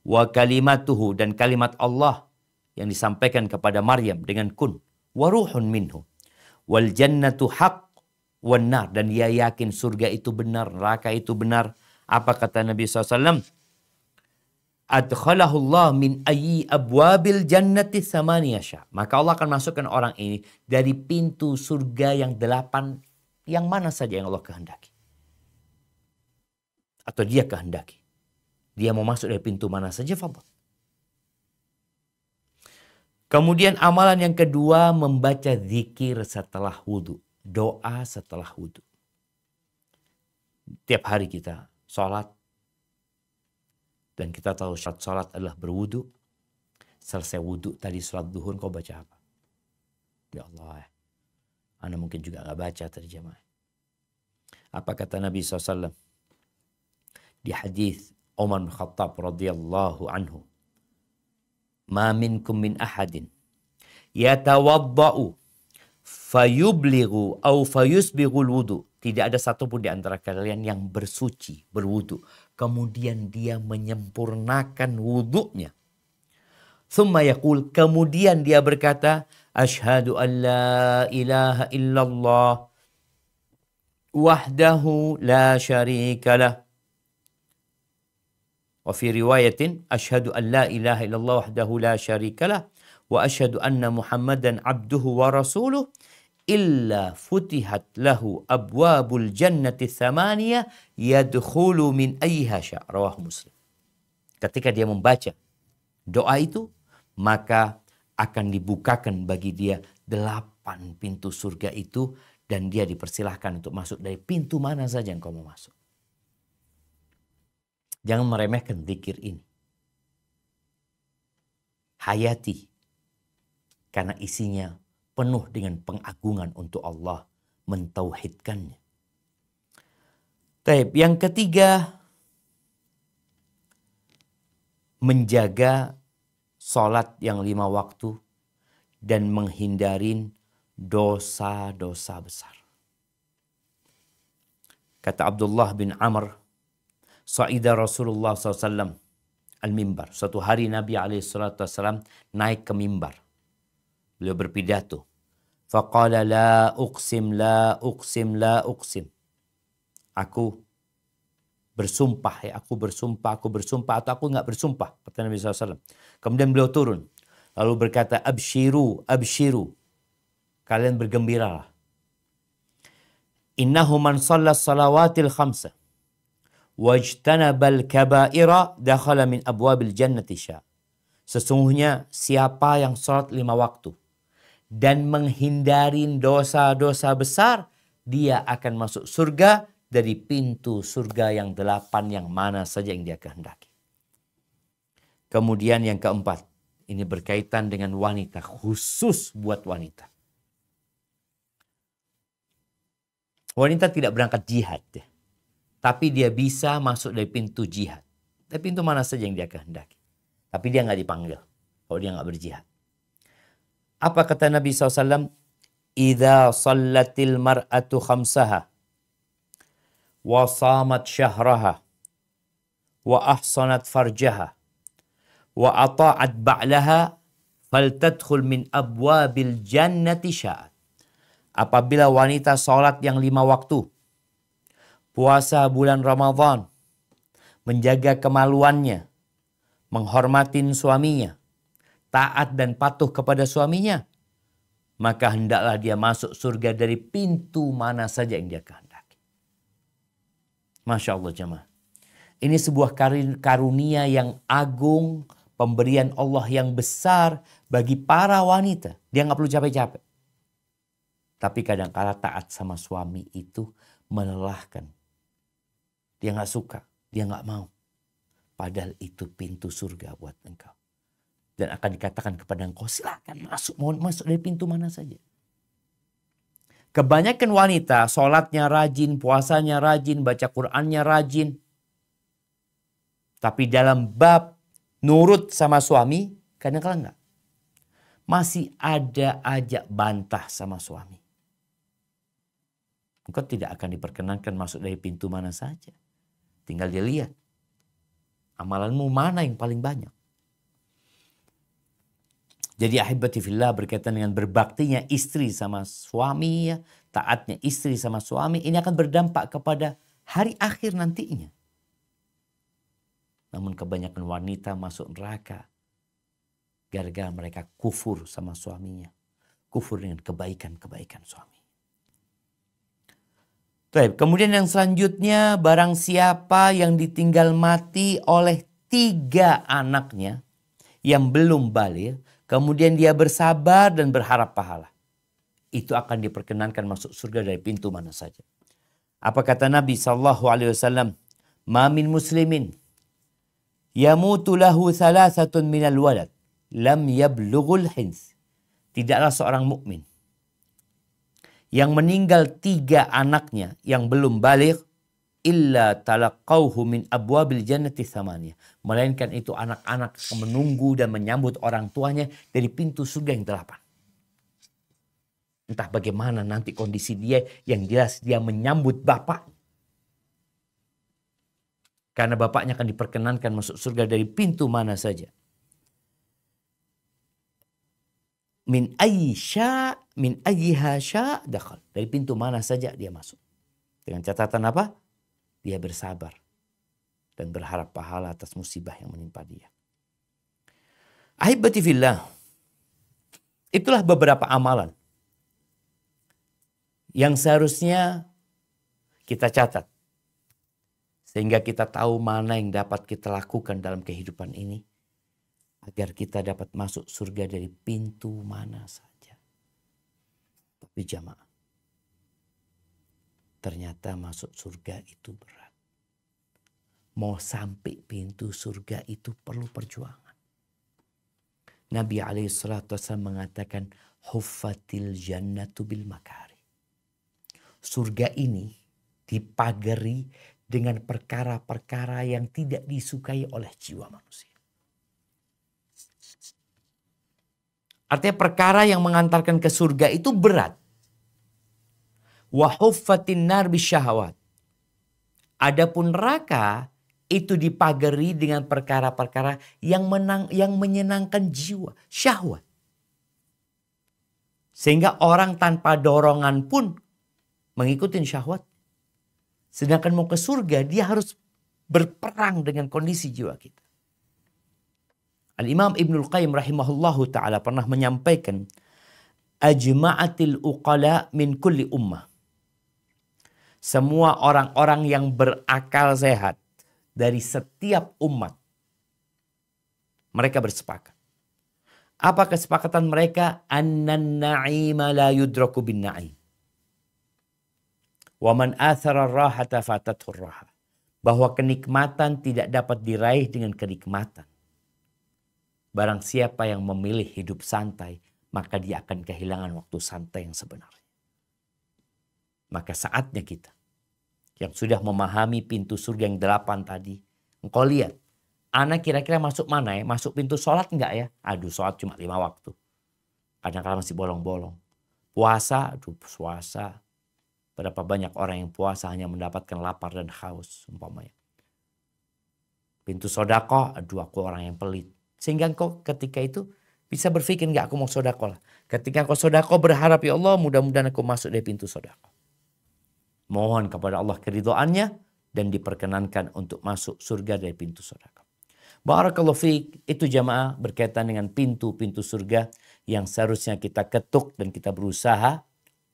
wa kalimatuhu, dan kalimat Allah yang disampaikan kepada Maryam dengan kun, wa ruhun minhu, wal jannatu haq wan nar, dan dia yakin surga itu benar, neraka itu benar. Apa kata Nabi SAW? Adkhalahu Allah min ayyi abwabil jannati thamaniyasya. Maka Allah akan masukkan orang ini dari pintu surga yang 8, yang mana saja yang Allah kehendaki. Atau dia kehendaki. Dia mau masuk dari pintu mana saja, fadhal. Kemudian amalan yang kedua, membaca zikir setelah wudhu. Doa setelah wudhu. Tiap hari kita sholat. Dan kita tahu syarat sholat adalah berwudhu. Selesai wudhu tadi sholat duhur, kau baca apa? Ya Allah, Anda mungkin juga gak baca tadi jemaah. Apa kata Nabi SAW? Di hadis Umar bin Khattab radhiyallahu anhu. Ma minkum min ahadin yatawadda'u fayublighu au fayusbighul wudu. Tidak ada satupun di antara kalian yang bersuci, berwudu, kemudian dia menyempurnakan wudunya. Thumma yaqul, kemudian dia berkata, asyhadu an la ilaha illallah wahdahu la syarikalah. Wa fi riwayatin, asyhadu an la ilaha illallah wahdahu la syarikalah wa asyhadu anna Muhammadan abduhu wa rasuluh, illa futihat lahu abwabul jannati thamaniyah yadkhulu min ayyiha sya'. Rawahu Muslim. Ketika dia membaca doa itu, maka akan dibukakan bagi dia 8 pintu surga itu, dan dia dipersilahkan untuk masuk dari pintu mana saja yang kau mau masuk. Jangan meremehkan zikir ini. Hayati. Karena isinya penuh dengan pengagungan untuk Allah. Mentauhidkannya. Taib. Yang ketiga, menjaga sholat yang 5 waktu dan menghindarin dosa-dosa besar. Kata Abdullah bin Amr, Sa'ida Rasulullah SAW al-mimbar. Suatu hari Nabi SAW naik ke mimbar. Beliau berpidato. Faqala la uqsim, la uqsim, la uqsim. Aku bersumpah, ya, aku bersumpah, atau aku enggak bersumpah, kata Nabi SAW. Kemudian beliau turun. Lalu berkata, abshiru, abshiru. Kalian bergembiralah. Innahu man shalla salawatil khamsa. Wajtanabal kabaira dakhala min abwabil jannati sya. Sesungguhnya siapa yang sholat 5 waktu dan menghindarin dosa-dosa besar, dia akan masuk surga dari pintu surga yang 8 yang mana saja yang dia kehendaki. Kemudian yang keempat, ini berkaitan dengan wanita, khusus buat wanita. Wanita tidak berangkat jihad, tapi dia bisa masuk dari pintu jihad. Dari pintu mana saja yang dia kehendaki. Tapi dia nggak dipanggil kalau dia nggak berjihad. Apa kata Nabi SAW? Idza sallatil mar'atu khamsaha wa samat syahraha wa ahsanat farjaha wa ata'at ba'laha faltadkhul min abwabil jannati sya'at. Apabila wanita sholat yang 5 waktu, puasa bulan Ramadan, menjaga kemaluannya, menghormatin suaminya, taat dan patuh kepada suaminya, maka hendaklah dia masuk surga dari pintu mana saja yang dia kehendaki. Masya Allah jemaah. Ini sebuah karunia yang agung, pemberian Allah yang besar bagi para wanita. Dia nggak perlu capek-capek. Tapi kadang-kala taat sama suami itu melelahkan. Dia nggak suka, dia nggak mau. Padahal itu pintu surga buat engkau. Dan akan dikatakan kepada engkau, silakan masuk, mau masuk dari pintu mana saja. Kebanyakan wanita sholatnya rajin, puasanya rajin, baca Qur'annya rajin. Tapi dalam bab nurut sama suami, kadang-kala enggak. Masih ada aja bantah sama suami. Engkau tidak akan diperkenankan masuk dari pintu mana saja. Tinggal dia lihat. Amalanmu mana yang paling banyak. Jadi ahibati fillah berkaitan dengan berbaktinya istri sama suami, ya, taatnya istri sama suami, ini akan berdampak kepada hari akhir nantinya. Namun kebanyakan wanita masuk neraka gara-gara mereka kufur sama suaminya. Kufur dengan kebaikan-kebaikan suami. Baik, kemudian yang selanjutnya, barang siapa yang ditinggal mati oleh 3 anaknya yang belum baligh, kemudian dia bersabar dan berharap pahala, itu akan diperkenankan masuk surga dari pintu mana saja. Apa kata Nabi SAW? Ma min muslimin yamutu lahu 3 minal walad lam yablughul hins. Tidaklah seorang mukmin yang meninggal 3 anaknya yang belum baligh illa talaqauhu min abwabil jannati thamaniyah, melainkan itu anak-anak menunggu dan menyambut orang tuanya dari pintu surga yang 8. Entah bagaimana nanti kondisi dia, yang jelas dia menyambut bapak. Karena bapaknya akan diperkenankan masuk surga dari pintu mana saja. Min ayyiha sya dakhal. Dari pintu mana saja dia masuk. Dengan catatan apa? Dia bersabar dan berharap pahala atas musibah yang menimpa dia. Ahibati fillah. Itulah beberapa amalan yang seharusnya kita catat. Sehingga kita tahu mana yang dapat kita lakukan dalam kehidupan ini. Agar kita dapat masuk surga dari pintu mana saja. Tapi jamaah, ternyata masuk surga itu berat. Mau sampai pintu surga itu perlu perjuangan. Nabi SAW mengatakan, huffatil jannatu bil makari. Surga ini dipagari dengan perkara-perkara yang tidak disukai oleh jiwa manusia. Artinya perkara yang mengantarkan ke surga itu berat. Wa huffatin nar bisyahawat. Adapun neraka itu dipagari dengan perkara-perkara yang menyenangkan jiwa, syahwat. Sehingga orang tanpa dorongan pun mengikuti syahwat. Sedangkan mau ke surga dia harus berperang dengan kondisi jiwa kita. Al-Imam Ibnul Qayyim rahimahullahu ta'ala pernah menyampaikan, ajma'atil uqala min kulli ummah. Semua orang-orang yang berakal sehat dari setiap umat, mereka bersepakat. Apa kesepakatan mereka? Annan na'ima la yudraku bin na'im. Wa man athara rahata fatathu raha. Bahwa kenikmatan tidak dapat diraih dengan kenikmatan. Barang siapa yang memilih hidup santai, maka dia akan kehilangan waktu santai yang sebenarnya. Maka saatnya kita yang sudah memahami pintu surga yang 8 tadi, engkau lihat, anak kira-kira masuk mana ya? Masuk pintu sholat enggak ya? Aduh, sholat cuma 5 waktu. Kadang-kadang masih bolong-bolong. Puasa, aduh puasa. Berapa banyak orang yang puasa hanya mendapatkan lapar dan haus umpamanya. Pintu sodako, aduh aku orang yang pelit. Sehingga engkau ketika itu bisa berpikir, enggak aku mau sodako lah. Ketika engkau sodako berharap, ya Allah mudah-mudahan aku masuk dari pintu sodako. Mohon kepada Allah keridhaannya dan diperkenankan untuk masuk surga dari pintu sodako. Barakallahu fiik, itu jamaah berkaitan dengan pintu-pintu surga yang seharusnya kita ketuk dan kita berusaha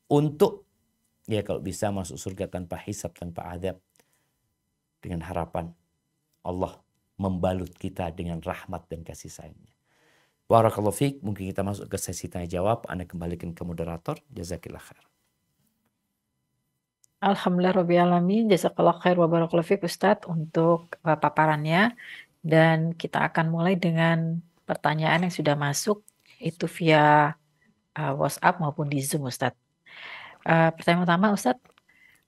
untuk ya kalau bisa masuk surga tanpa hisab, tanpa adab. Dengan harapan Allah membalut kita dengan rahmat dan kasih sayangnya. Barakallahu fiik, mungkin kita masuk ke sesi tanya jawab. Anda kembalikan ke moderator. Jazakillah khair. Alhamdulillah Rabbil Alamin. Jazakallah khair wa barakallahu fiik Ustadz untuk paparannya. Dan kita akan mulai dengan pertanyaan yang sudah masuk. Itu via WhatsApp maupun di Zoom Ustadz. Pertanyaan pertama Ustadz.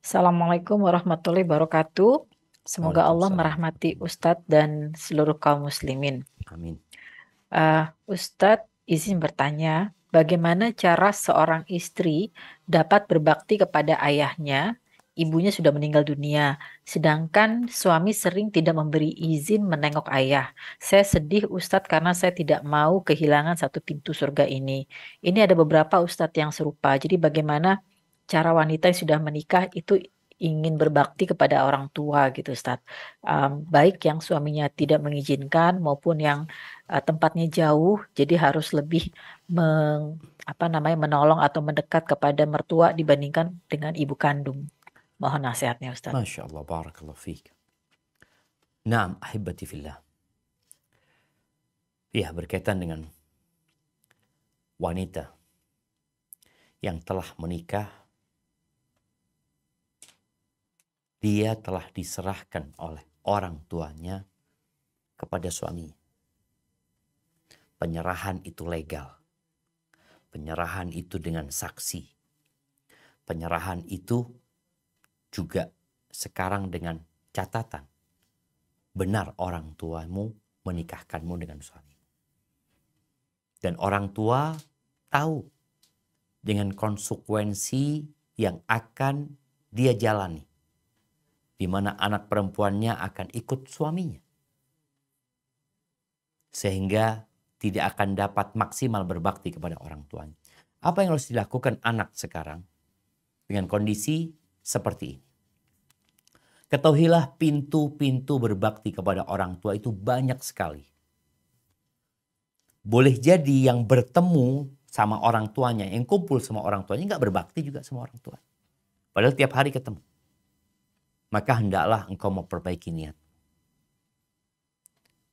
Assalamualaikum warahmatullahi wabarakatuh. Semoga Allah merahmati Ustadz dan seluruh kaum muslimin. Amin. Ustadz izin bertanya, bagaimana cara seorang istri dapat berbakti kepada ayahnya? Ibunya sudah meninggal dunia, sedangkan suami sering tidak memberi izin menengok ayah. Saya sedih Ustadz karena saya tidak mau kehilangan satu pintu surga ini. Ini ada beberapa Ustadz yang serupa. Jadi bagaimana cara wanita yang sudah menikah itu ingin berbakti kepada orang tua gitu Ustadz. Baik yang suaminya tidak mengizinkan maupun yang tempatnya jauh, jadi harus lebih menolong atau mendekat kepada mertua dibandingkan dengan ibu kandung. Mohon nasihatnya Ustadz. Masya Allah, barakallahu fiik. Naam, ahibati fillah. Ya, berkaitan dengan wanita yang telah menikah, dia telah diserahkan oleh orang tuanya kepada suaminya. Penyerahan itu legal. Penyerahan itu dengan saksi. Penyerahan itu juga sekarang dengan catatan. Benar orang tuamu menikahkanmu dengan suami. Dan orang tua tahu dengan konsekuensi yang akan dia jalani. Di mana anak perempuannya akan ikut suaminya. Sehingga tidak akan dapat maksimal berbakti kepada orang tuanya. Apa yang harus dilakukan anak sekarang dengan kondisi seperti ini? Ketahuilah pintu-pintu berbakti kepada orang tua itu banyak sekali. Boleh jadi yang bertemu sama orang tuanya, yang kumpul sama orang tuanya nggak berbakti juga sama orang tua. Padahal tiap hari ketemu. Maka hendaklah engkau memperbaiki niat.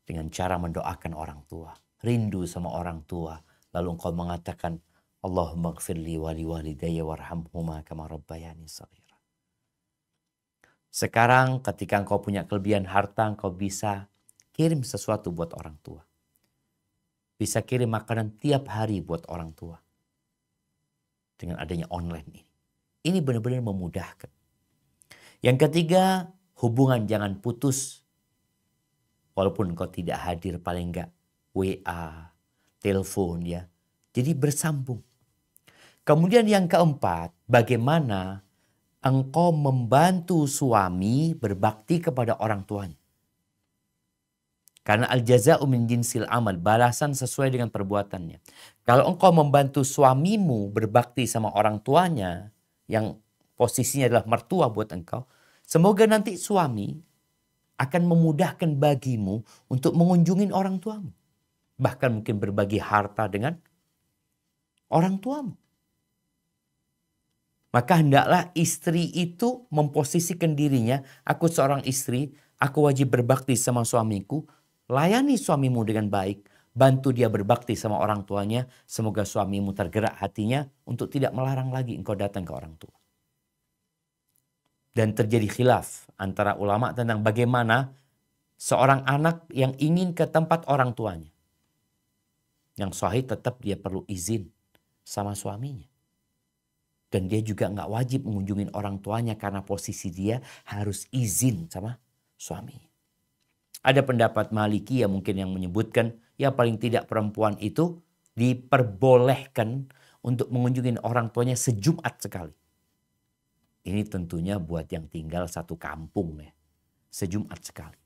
Dengan cara mendoakan orang tua. Rindu sama orang tua. Lalu engkau mengatakan, Allahumma gfirli wali walidayya warhamhuma kama rabbayani shaghira. Sekarang ketika engkau punya kelebihan harta, engkau bisa kirim sesuatu buat orang tua. Bisa kirim makanan tiap hari buat orang tua. Dengan adanya online ini. Ini benar-benar memudahkan. Yang ketiga, hubungan jangan putus. Walaupun engkau tidak hadir, paling enggak WA, telepon ya. Jadi bersambung. Kemudian yang keempat, bagaimana engkau membantu suami berbakti kepada orang tuanya. Karena al-jaza'u min jinsil amal, balasan sesuai dengan perbuatannya. Kalau engkau membantu suamimu berbakti sama orang tuanya, yang posisinya adalah mertua buat engkau, semoga nanti suami akan memudahkan bagimu untuk mengunjungi orang tuamu. Bahkan mungkin berbagi harta dengan orang tuamu. Maka hendaklah istri itu memposisikan dirinya, aku seorang istri, aku wajib berbakti sama suamiku. Layani suamimu dengan baik, bantu dia berbakti sama orang tuanya. Semoga suamimu tergerak hatinya untuk tidak melarang lagi engkau datang ke orang tua. Dan terjadi khilaf antara ulama tentang bagaimana seorang anak yang ingin ke tempat orang tuanya. Yang sahih tetap dia perlu izin sama suaminya. Dan dia juga nggak wajib mengunjungi orang tuanya karena posisi dia harus izin sama suaminya. Ada pendapat Maliki yang mungkin yang menyebutkan ya paling tidak perempuan itu diperbolehkan untuk mengunjungi orang tuanya sejumat sekali. Ini tentunya buat yang tinggal satu kampung ya. Sejumat sekali.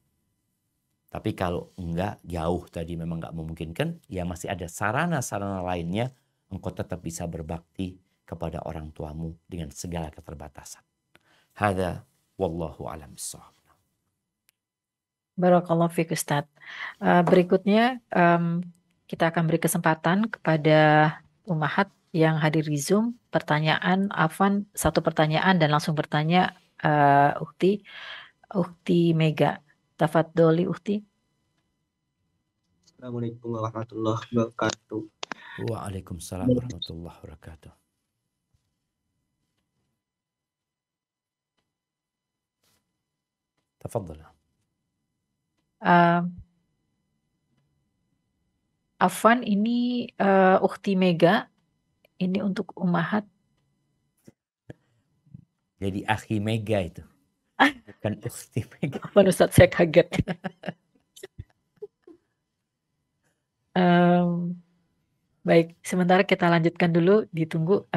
Tapi kalau enggak jauh tadi memang enggak memungkinkan, ya masih ada sarana-sarana lainnya engkau tetap bisa berbakti kepada orang tuamu dengan segala keterbatasan. Hadza wallahu a'lam bishawab. Barakallahu fiik Ustadz. Berikutnya kita akan beri kesempatan kepada Ummahat yang hadir di Zoom. Pertanyaan, Afwan, satu pertanyaan dan langsung bertanya Ukhti Mega. Tafadholi Ukhti. Assalamualaikum warahmatullahi wabarakatuh. Waalaikumsalam warahmatullahi wabarakatuh. Tafadhal. Afwan, ini Ukhti Mega, ini untuk Ummahat. Jadi Akhi Mega itu, bukan Ukhti Mega. Afwan Ustadz, saya kaget. Baik, sementara kita lanjutkan dulu, ditunggu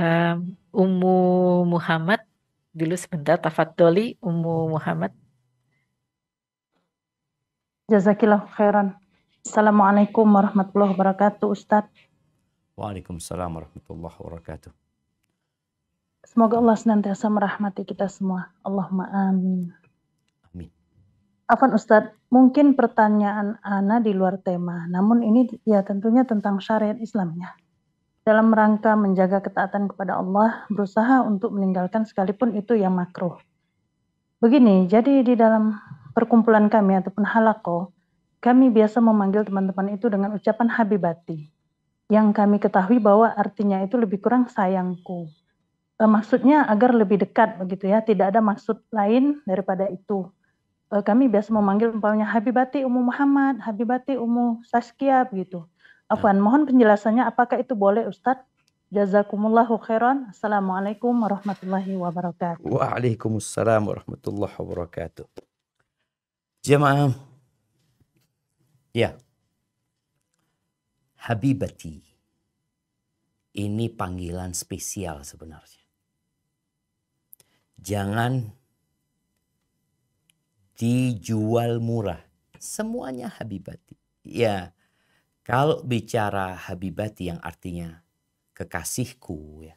Ummu Muhammad dulu sebentar. Tafadholi Ummu Muhammad. Jazakillah khairan. Assalamualaikum warahmatullahi wabarakatuh, Ustadz. Waalaikumsalam warahmatullahi wabarakatuh. Semoga Allah senantiasa merahmati kita semua. Allahumma amin. Amin. Afwan Ustadz, mungkin pertanyaan Ana di luar tema, namun ini ya tentunya tentang syariat Islamnya. Dalam rangka menjaga ketaatan kepada Allah, berusaha untuk meninggalkan sekalipun itu yang makruh. Begini, jadi di dalam perkumpulan kami ataupun halaqah, kami biasa memanggil teman-teman itu dengan ucapan habibati. Yang kami ketahui bahwa artinya itu lebih kurang sayangku. Maksudnya agar lebih dekat begitu ya, tidak ada maksud lain daripada itu. Kami biasa memanggil umpamanya habibati Ummu Muhammad, habibati Ummu Saskia begitu. Afwan, mohon penjelasannya apakah itu boleh Ustadz? Jazakumullahu khairan. Assalamualaikum warahmatullahi wabarakatuh. Waalaikumsalam warahmatullahi wabarakatuh. Jemaah, ya, habibati ini panggilan spesial sebenarnya. Jangan dijual murah. Semuanya habibati. Ya, kalau bicara habibati yang artinya kekasihku, ya,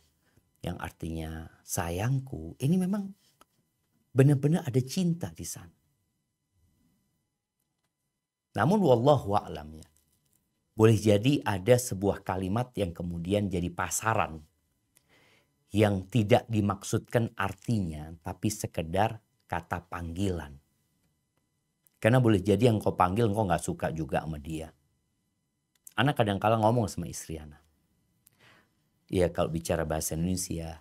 yang artinya sayangku, ini memang benar-benar ada cinta di sana. Namun wallahu a'lam ya. Boleh jadi ada sebuah kalimat yang kemudian jadi pasaran. Yang tidak dimaksudkan artinya, tapi sekedar kata panggilan. Karena boleh jadi yang kau panggil, kau gak suka juga sama dia. Anak kadang-kala ngomong sama istri anak. Ya kalau bicara bahasa Indonesia,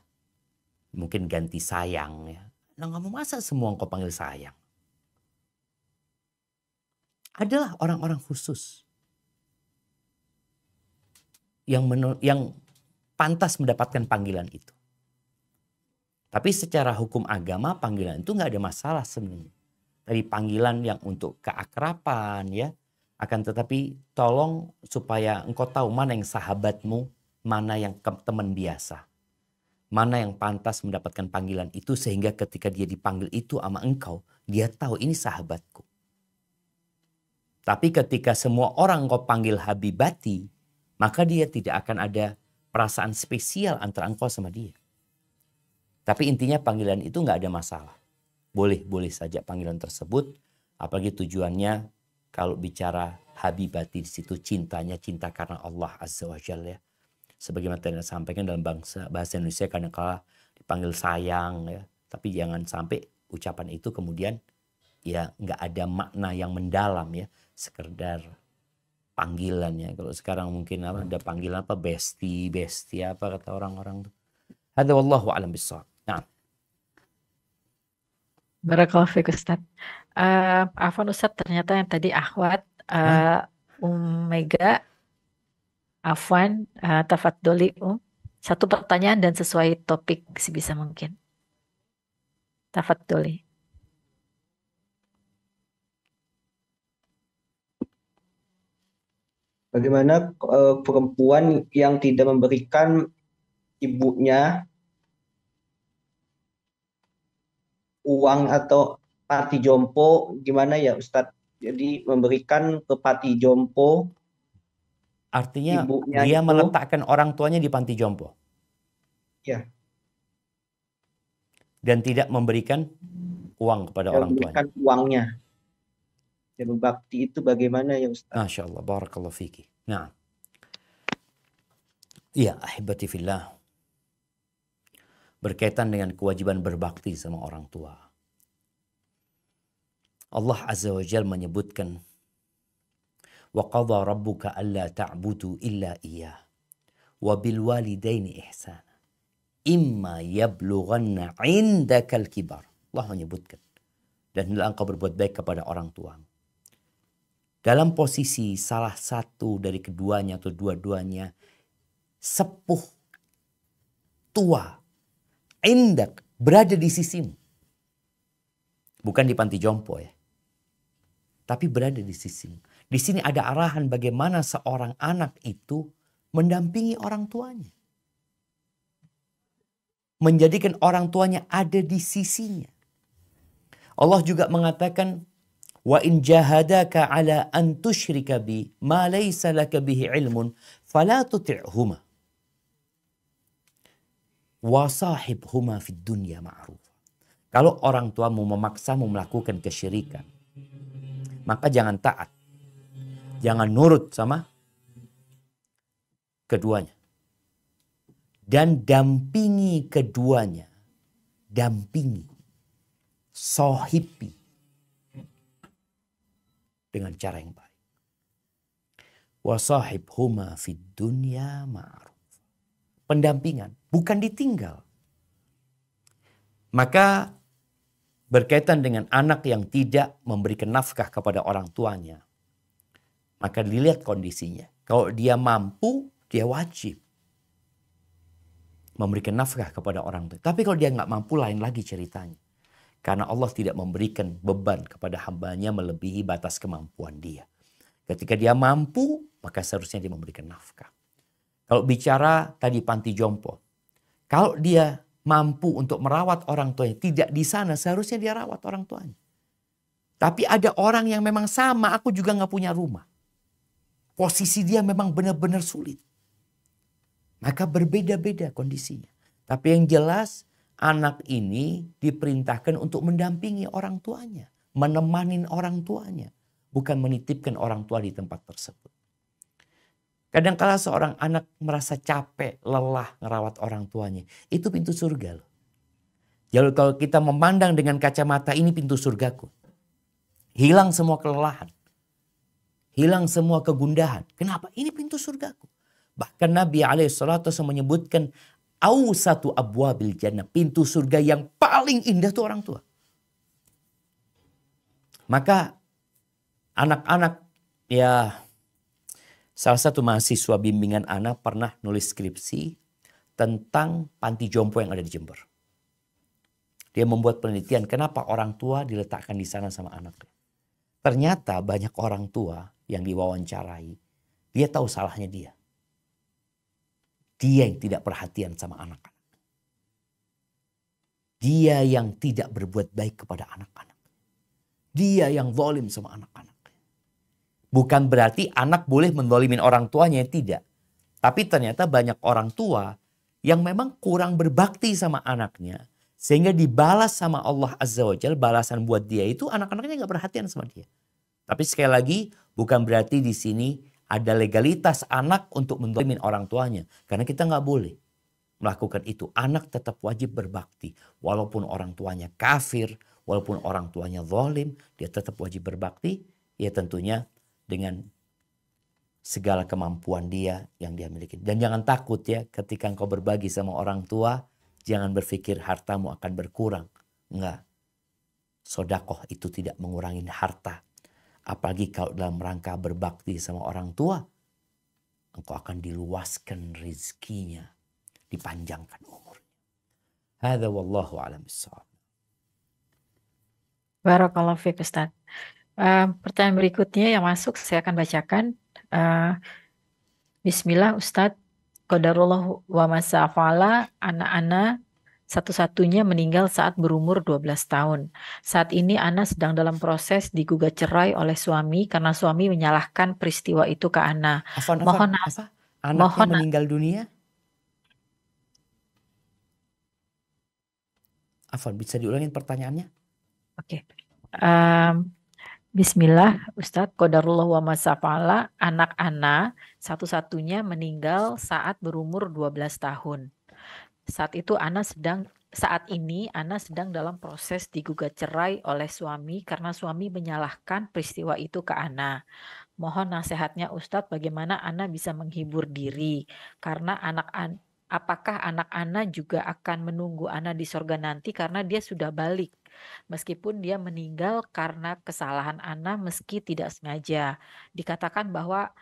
mungkin ganti sayang ya. Nah, kamu masa semua engkau panggil sayang? Adalah orang-orang khusus yang pantas mendapatkan panggilan itu. Tapi secara hukum agama panggilan itu nggak ada masalah sebenarnya. Dari panggilan yang untuk keakraban ya. Akan tetapi tolong supaya engkau tahu mana yang sahabatmu, mana yang teman biasa. Mana yang pantas mendapatkan panggilan itu sehingga ketika dia dipanggil itu sama engkau, dia tahu ini sahabatku. Tapi ketika semua orang engkau panggil habibati, maka dia tidak akan ada perasaan spesial antara engkau sama dia. Tapi intinya panggilan itu nggak ada masalah. Boleh saja panggilan tersebut. Apalagi tujuannya kalau bicara habibati di situ cintanya cinta karena Allah Azza wa Jalla ya. Sebagaimana tadi sampaikan dalam bahasa Indonesia kadang-kala dipanggil sayang ya. Tapi jangan sampai ucapan itu kemudian ya nggak ada makna yang mendalam ya. Sekedar panggilannya. Kalau sekarang mungkin ada panggilan apa besti apa kata orang-orang tuh. Hadza wallahu a'lam bissawab. Nah. Barakallahu fiik Ustaz. Afwan Ustaz, ternyata yang tadi akhwat Mega Afwan, tafadholi satu pertanyaan dan sesuai topik sebisa mungkin. Tafadholi. Bagaimana perempuan yang tidak memberikan ibunya uang atau pati jompo, gimana ya Ustadz? Jadi memberikan ke pati jompo, artinya ibunya dia itu, meletakkan orang tuanya di panti jompo. Ya. Dan tidak memberikan uang kepada orang tuanya. Memberikan uangnya. Dan berbakti itu bagaimana ya Ustaz? Masya Allah, barakallahu fiki. Nah, iya, ahibati fillah. Berkaitan dengan kewajiban berbakti sama orang tua. Allah Azza wa Jalla menyebutkan wa qadha rabbuka alla ta'budu illa iyyah wa bil walidaini ihsana imma yablughanna 'indakal kibar. Allah menyebutkan dan hendaklah engkau berbuat baik kepada orang tuamu. Dalam posisi salah satu dari keduanya atau dua-duanya sepuh tua indak berada di sisimu. Bukan di panti jompo ya. Tapi berada di sisimu. Di sini ada arahan bagaimana seorang anak itu mendampingi orang tuanya. Menjadikan orang tuanya ada di sisinya. Allah juga mengatakan wa in jahadaka ala an tusyrika bi ma laysa laka bihi ilmun fala tuti'huma wa sahibhuma fid dunya ma'ruf. Kalau orang tuamu memaksamu melakukan kesyirikan, maka jangan taat. Jangan nurut sama keduanya. Dan dampingi keduanya. Dampingi. Sohibi. Dengan cara yang baik. Wasahibhuma fid dunya ma'ruf. Pendampingan. Bukan ditinggal. Maka berkaitan dengan anak yang tidak memberikan nafkah kepada orang tuanya. Maka dilihat kondisinya. Kalau dia mampu, dia wajib memberikan nafkah kepada orang tua. Tapi kalau dia nggak mampu, lain lagi ceritanya. Karena Allah tidak memberikan beban kepada hambanya melebihi batas kemampuan dia. Ketika dia mampu, maka seharusnya dia memberikan nafkah. Kalau bicara tadi panti jompo. Kalau dia mampu untuk merawat orang tuanya, tidak di sana, seharusnya dia rawat orang tuanya. Tapi ada orang yang memang sama, aku juga nggak punya rumah. Posisi dia memang benar-benar sulit. Maka berbeda-beda kondisinya. Tapi yang jelas anak ini diperintahkan untuk mendampingi orang tuanya. Menemani orang tuanya. Bukan menitipkan orang tua di tempat tersebut. Kadang-kala seorang anak merasa capek, lelah ngerawat orang tuanya. Itu pintu surga loh. Jadi kalau kita memandang dengan kacamata ini pintu surgaku. Hilang semua kelelahan. Hilang semua kegundahan. Kenapa? Ini pintu surgaku. Bahkan Nabi SAW menyebutkan Awsatu abwabil jannah, pintu surga yang paling indah itu orang tua. Maka anak-anak, ya salah satu mahasiswa bimbingan Ana pernah nulis skripsi tentang panti jompo yang ada di Jember. Dia membuat penelitian kenapa orang tua diletakkan di sana sama anaknya. Ternyata banyak orang tua yang diwawancarai, dia tahu salahnya dia. Dia yang tidak perhatian sama anak-anak. Dia yang tidak berbuat baik kepada anak-anak. Dia yang zalim sama anak-anak. Bukan berarti anak boleh menzalimin orang tuanya, tidak. Tapi ternyata banyak orang tua yang memang kurang berbakti sama anaknya. Sehingga dibalas sama Allah Azza wa Jalla, balasan buat dia itu anak-anaknya gak perhatian sama dia. Tapi sekali lagi bukan berarti di sini ada legalitas anak untuk menzalimin orang tuanya. Karena kita gak boleh melakukan itu. Anak tetap wajib berbakti. Walaupun orang tuanya kafir, walaupun orang tuanya zalim, dia tetap wajib berbakti. Ya tentunya dengan segala kemampuan dia yang dia miliki. Dan jangan takut ya ketika engkau berbagi sama orang tua, jangan berpikir hartamu akan berkurang. Enggak. Sodakoh itu tidak mengurangi harta. Apalagi kalau dalam rangka berbakti sama orang tua, engkau akan diluaskan rizkinya, dipanjangkan umurnya. Hadza wallahu a'lam bissawab. Barakallahu fiik Ustaz. Pertanyaan berikutnya yang masuk saya akan bacakan. Bismillah Ustaz. Qadarullah wa masa'afala, anak-anak satu-satunya meninggal saat berumur 12 tahun. Saat ini Ana sedang dalam proses digugat cerai oleh suami karena suami menyalahkan peristiwa itu ke Ana. Mohon apa? Anaknya meninggal dunia? Afwan, bisa diulangin pertanyaannya? Oke. Bismillah Ustadz, qadarullah wa masafala, anak Ana satu-satunya meninggal saat berumur 12 tahun. Saat ini Ana sedang dalam proses digugat cerai oleh suami karena suami menyalahkan peristiwa itu ke Ana. Mohon nasihatnya Ustadz, bagaimana Ana bisa menghibur diri karena apakah anak Ana juga akan menunggu Ana di sorga nanti karena dia sudah balik. Meskipun dia meninggal karena kesalahan Ana meski tidak sengaja. Dikatakan bahwa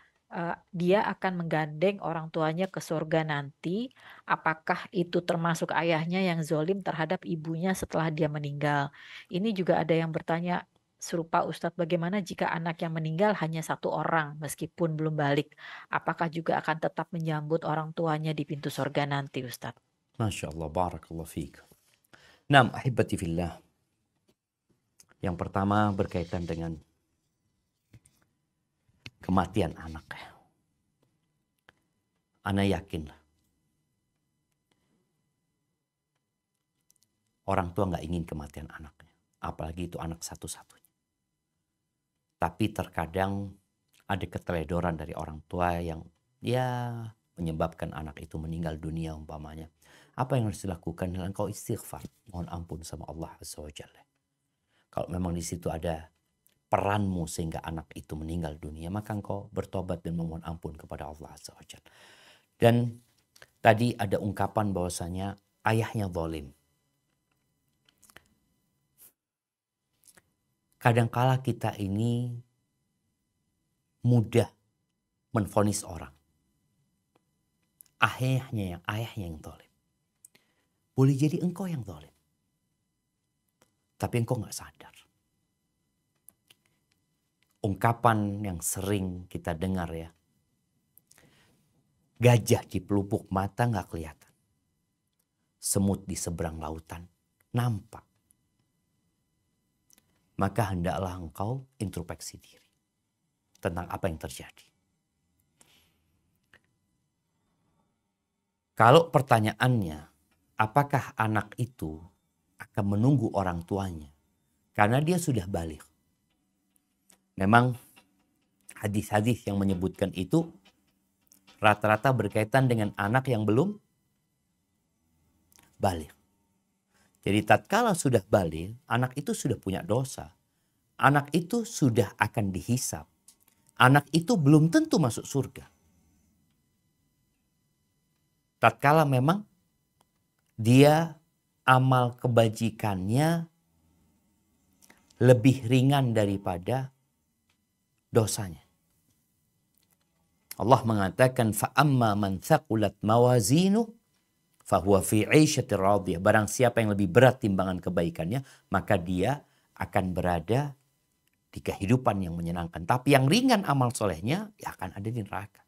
dia akan menggandeng orang tuanya ke surga nanti. Apakah itu termasuk ayahnya yang zolim terhadap ibunya setelah dia meninggal? Ini juga ada yang bertanya serupa Ustadz, bagaimana jika anak yang meninggal hanya satu orang meskipun belum balik? Apakah juga akan tetap menyambut orang tuanya di pintu surga nanti Ustadz? Masya Allah, barakallahu fiik. Naam, ahibati fillah. Yang pertama berkaitan dengan kematian anak. Ana yakin orang tua nggak ingin kematian anaknya, apalagi itu anak satu-satunya. Tapi terkadang ada keteledoran dari orang tua yang ya menyebabkan anak itu meninggal dunia umpamanya. Apa yang harus dilakukan? Engkau istighfar, mohon ampun sama Allah Azza wa Jalla. Kalau memang di situ ada peranmu sehingga anak itu meninggal dunia, maka engkau bertobat dan memohon ampun kepada Allah Azza wa Jalla. Dan tadi ada ungkapan bahwasanya ayahnya zalim. Kadangkala kita ini mudah menvonis orang. Ayahnya yang zalim. Boleh jadi engkau yang zalim. Tapi engkau gak sadar. Ungkapan yang sering kita dengar ya. Gajah di pelupuk mata gak kelihatan. Semut di seberang lautan nampak. Maka hendaklah engkau introspeksi diri. Tentang apa yang terjadi. Kalau pertanyaannya, apakah anak itu akan menunggu orang tuanya karena dia sudah balik? Memang hadis-hadis yang menyebutkan itu rata-rata berkaitan dengan anak yang belum balik. Jadi tatkala sudah balik, anak itu sudah punya dosa. Anak itu sudah akan dihisab. Anak itu belum tentu masuk surga. Tatkala memang dia amal kebajikannya lebih ringan daripada dosanya. Allah mengatakan fa'amma man thaqulat mawazinu fahuwa fi 'isyatir radiyah. Barang siapa yang lebih berat timbangan kebaikannya, maka dia akan berada di kehidupan yang menyenangkan. Tapi yang ringan amal solehnya, ya akan ada di neraka.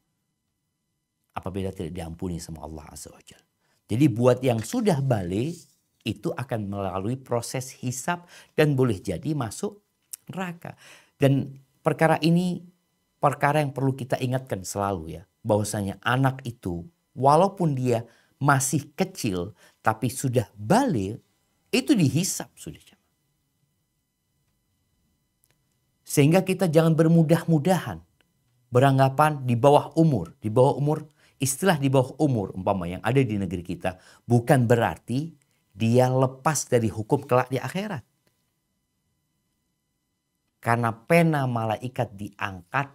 Apabila tidak diampuni sama Allah Azza wa Jalla. Jadi buat yang sudah balik, itu akan melalui proses hisab dan boleh jadi masuk neraka. Dan perkara ini perkara yang perlu kita ingatkan selalu ya. Bahwasanya anak itu walaupun dia masih kecil tapi sudah balik, itu dihisab sudah. Sehingga kita jangan bermudah-mudahan beranggapan di bawah umur. Di bawah umur, istilah di bawah umur umpama yang ada di negeri kita bukan berarti dia lepas dari hukum kelak di akhirat. Karena pena malaikat diangkat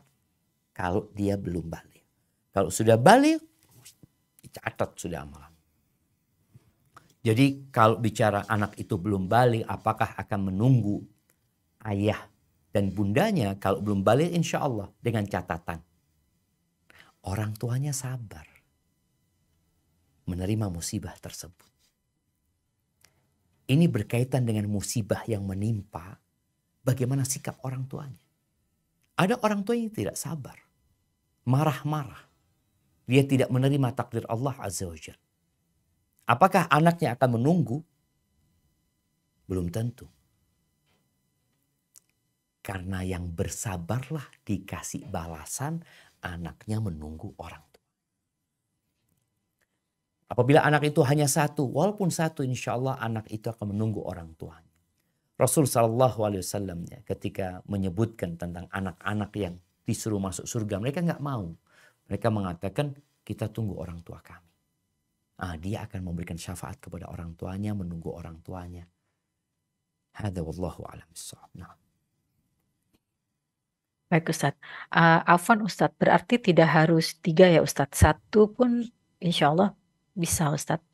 kalau dia belum balik. Kalau sudah balik, dicatat sudah amalan. Jadi kalau bicara anak itu belum balik, apakah akan menunggu ayah dan bundanya? Kalau belum balik, insya Allah dengan catatan orang tuanya sabar menerima musibah tersebut. Ini berkaitan dengan musibah yang menimpa, bagaimana sikap orang tuanya. Ada orang tua yang tidak sabar, marah-marah. Dia tidak menerima takdir Allah Azza wa Jalla. Apakah anaknya akan menunggu? Belum tentu. Karena yang bersabarlah dikasih balasan, anaknya menunggu orang tua. Apabila anak itu hanya satu, walaupun satu, insya Allah anak itu akan menunggu orang tuanya. Rasul SAW ketika menyebutkan tentang anak-anak yang disuruh masuk surga, mereka nggak mau. Mereka mengatakan, kita tunggu orang tua kami. Dia akan memberikan syafaat kepada orang tuanya, menunggu orang tuanya. Hadza wallahu a'lam bissawab. Nah. Baik Ustadz. Afwan Ustadz, berarti tidak harus 3 ya Ustadz. 1 pun insya Allah bisa Ustadz.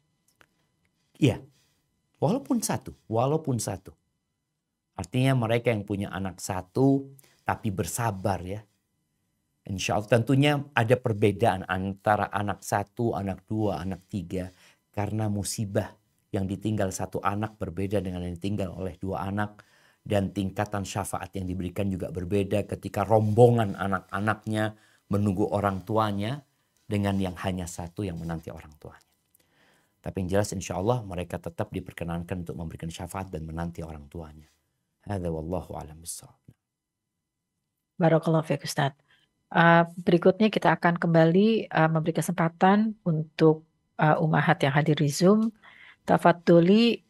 Iya, walaupun satu. Artinya mereka yang punya anak 1 tapi bersabar ya. Insya Allah tentunya ada perbedaan antara anak 1, anak 2, anak 3. Karena musibah yang ditinggal 1 anak berbeda dengan yang ditinggal oleh 2 anak. Dan tingkatan syafaat yang diberikan juga berbeda ketika rombongan anak-anaknya menunggu orang tuanya dengan yang hanya 1 yang menanti orang tuanya. Tapi yang jelas insya Allah mereka tetap diperkenankan untuk memberikan syafaat dan menanti orang tuanya. Hadza wallahu a'lam bissawab. Barakallahu fiik Ustadz. Berikutnya kita akan kembali memberi kesempatan untuk ummahat yang hadir di Zoom. Tafadholi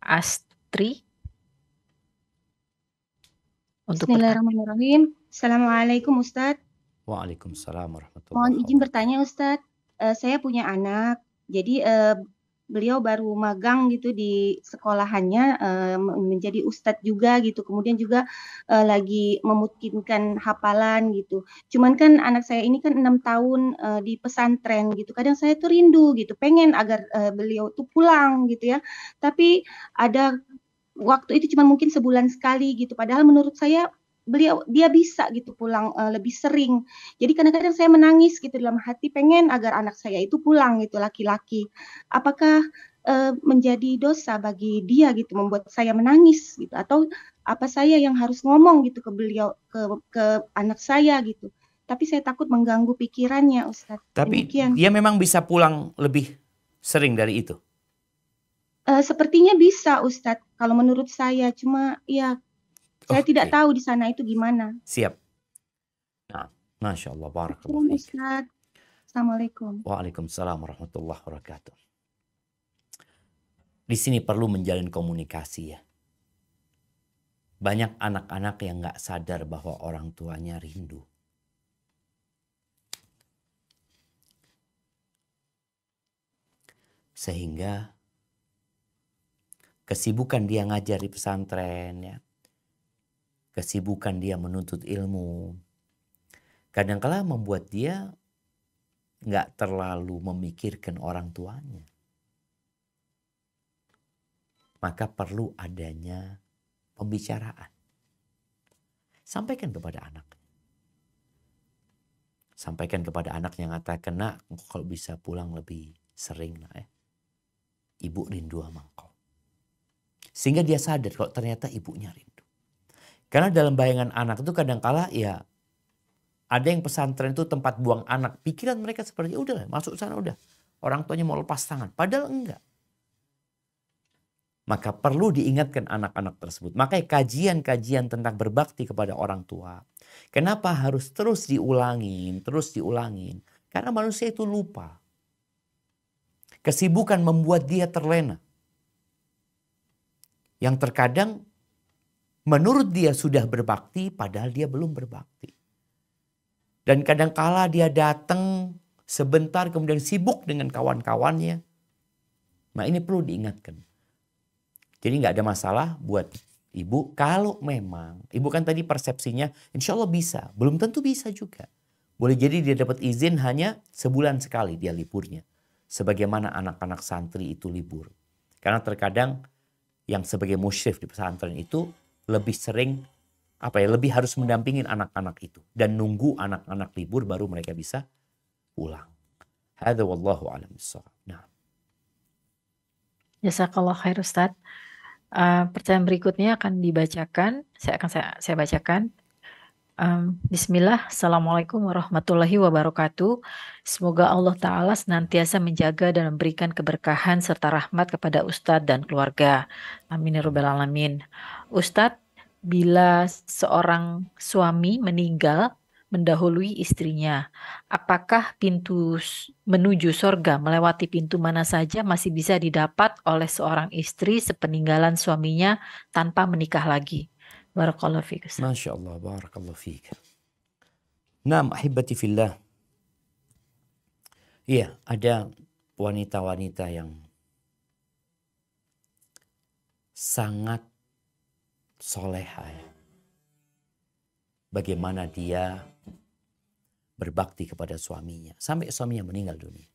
Astri. Bismillahirrahmanirrahim. Assalamualaikum Ustadz. Waalaikumsalam warahmatullahi Mohon izin wabarakatuh. bertanya Ustadz. Saya punya anak. Jadi beliau baru magang gitu di sekolahannya menjadi ustadz juga gitu. Kemudian juga lagi memutkinkan hafalan gitu. Cuman kan anak saya ini kan 6 tahun di pesantren gitu. Kadang saya tuh rindu gitu, pengen agar beliau tuh pulang gitu ya. Tapi ada waktu itu cuma mungkin sebulan sekali gitu. Padahal menurut saya dia bisa gitu pulang lebih sering. Jadi kadang-kadang saya menangis gitu dalam hati, pengen agar anak saya itu pulang gitu, laki-laki. Apakah menjadi dosa bagi dia gitu membuat saya menangis gitu, atau apa saya yang harus ngomong gitu ke beliau, ke anak saya gitu. Tapi saya takut mengganggu pikirannya Ustadz. Tapi Demikian. dia memang bisa pulang lebih sering dari itu? Sepertinya bisa Ustadz kalau menurut saya, cuma ya saya tidak tahu di sana itu gimana. Siap. Nah, Masya Allah, barakallahu fiik. Ustadz. Assalamualaikum. Waalaikumsalam warahmatullahi wabarakatuh. Di sini perlu menjalin komunikasi ya. Banyak anak-anak yang gak sadar bahwa orang tuanya rindu. Sehingga kesibukan dia ngajar di pesantren ya. Kesibukan dia menuntut ilmu. Kadang-kala membuat dia gak terlalu memikirkan orang tuanya. maka perlu adanya pembicaraan. Sampaikan kepada anak. Sampaikan kepada anak yang mengatakan, nak, kalau bisa pulang lebih sering, nak ya. Ibu rindu sama engkau. Sehingga dia sadar kalau ternyata ibunya rindu. Karena dalam bayangan anak itu kadangkala ya ada yang pesantren itu tempat buang anak. Pikiran mereka seperti udah masuk sana udah. Orang tuanya mau lepas tangan. Padahal enggak. Maka perlu diingatkan anak-anak tersebut. Makanya kajian-kajian tentang berbakti kepada orang tua. Kenapa harus terus diulangin, terus diulangin? Karena manusia itu lupa. Kesibukan membuat dia terlena. Yang terkadang menurut dia sudah berbakti, padahal dia belum berbakti. Dan kadangkala dia datang sebentar kemudian sibuk dengan kawan-kawannya. Nah ini perlu diingatkan. Jadi nggak ada masalah buat ibu kalau memang, ibu kan tadi persepsinya insya Allah bisa, belum tentu bisa juga. Boleh jadi dia dapat izin hanya sebulan sekali dia liburnya. Sebagaimana anak-anak santri itu libur. Karena terkadang yang sebagai musyrif di pesantren itu lebih sering, lebih harus mendampingin anak-anak itu. Dan nunggu anak-anak libur baru mereka bisa pulang. Hadza wallahu a'lam bissawab. Nah. Jazakallah khair Ustaz. Pertanyaan berikutnya akan dibacakan. Saya bacakan. Bismillah, Assalamualaikum warahmatullahi wabarakatuh. Semoga Allah Ta'ala senantiasa menjaga dan memberikan keberkahan serta rahmat kepada Ustadz dan keluarga. Amin ya rabbal alamin. Ustadz, bila seorang suami meninggal mendahului istrinya, apakah pintu menuju surga melewati pintu mana saja masih bisa didapat oleh seorang istri sepeninggalan suaminya tanpa menikah lagi? Barakallahu fiik. Masya Allah, barakallahu fiik. Naam, ahibati fillah. Iya, ada wanita-wanita yang sangat soleha ya. Bagaimana dia berbakti kepada suaminya sampai suaminya meninggal dunia.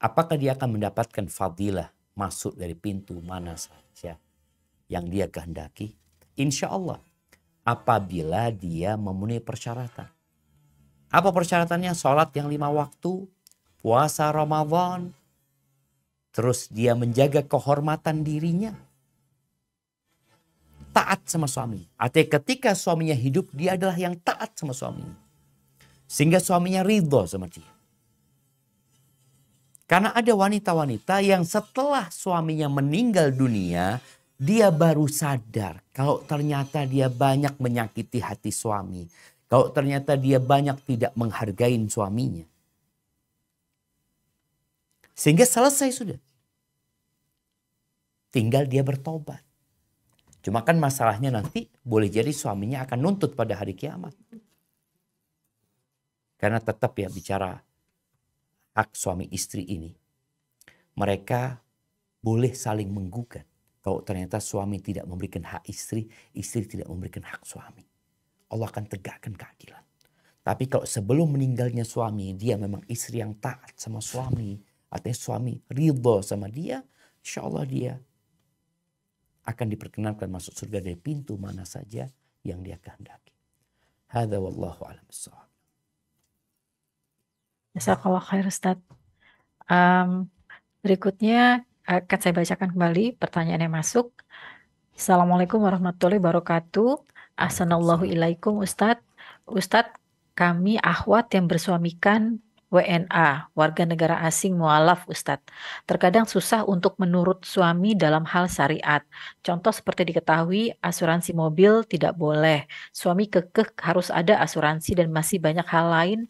Apakah dia akan mendapatkan fadilah masuk dari pintu mana saja yang dia kehendaki? Insya Allah apabila dia memenuhi persyaratan. Apa persyaratannya? Sholat yang 5 waktu, puasa Ramadan, terus dia menjaga kehormatan dirinya, taat sama suami. Artinya ketika suaminya hidup, dia adalah yang taat sama suaminya. Sehingga suaminya ridho sama dia. Karena ada wanita-wanita yang setelah suaminya meninggal dunia, dia baru sadar kalau ternyata dia banyak menyakiti hati suami. Kalau ternyata dia banyak tidak menghargai suaminya. Sehingga selesai sudah. Tinggal dia bertobat. Cuma kan masalahnya nanti boleh jadi suaminya akan nuntut pada hari kiamat. Karena tetap ya bicara hak suami istri ini. Mereka boleh saling menggugat. Kalau ternyata suami tidak memberikan hak istri, istri tidak memberikan hak suami. Allah akan tegakkan keadilan. Tapi kalau sebelum meninggalnya suami, dia memang istri yang taat sama suami. Artinya suami ridho sama dia, insya Allah dia akan diperkenankan masuk surga dari pintu mana saja yang dia kehendaki. Hadza wallahu a'lam bissawab. Jazakallah khair Ustaz. Berikutnya akan saya bacakan kembali pertanyaan yang masuk. Assalamualaikum warahmatullahi wabarakatuh. Ahsanallahu ilaikum Ustadz. Ustadz, kami akhwat yang bersuamikan WNA, warga negara asing mualaf Ustadz. Terkadang susah untuk menurut suami dalam hal syariat. Contoh seperti diketahui asuransi mobil tidak boleh. Suami kekeh harus ada asuransi dan masih banyak hal lain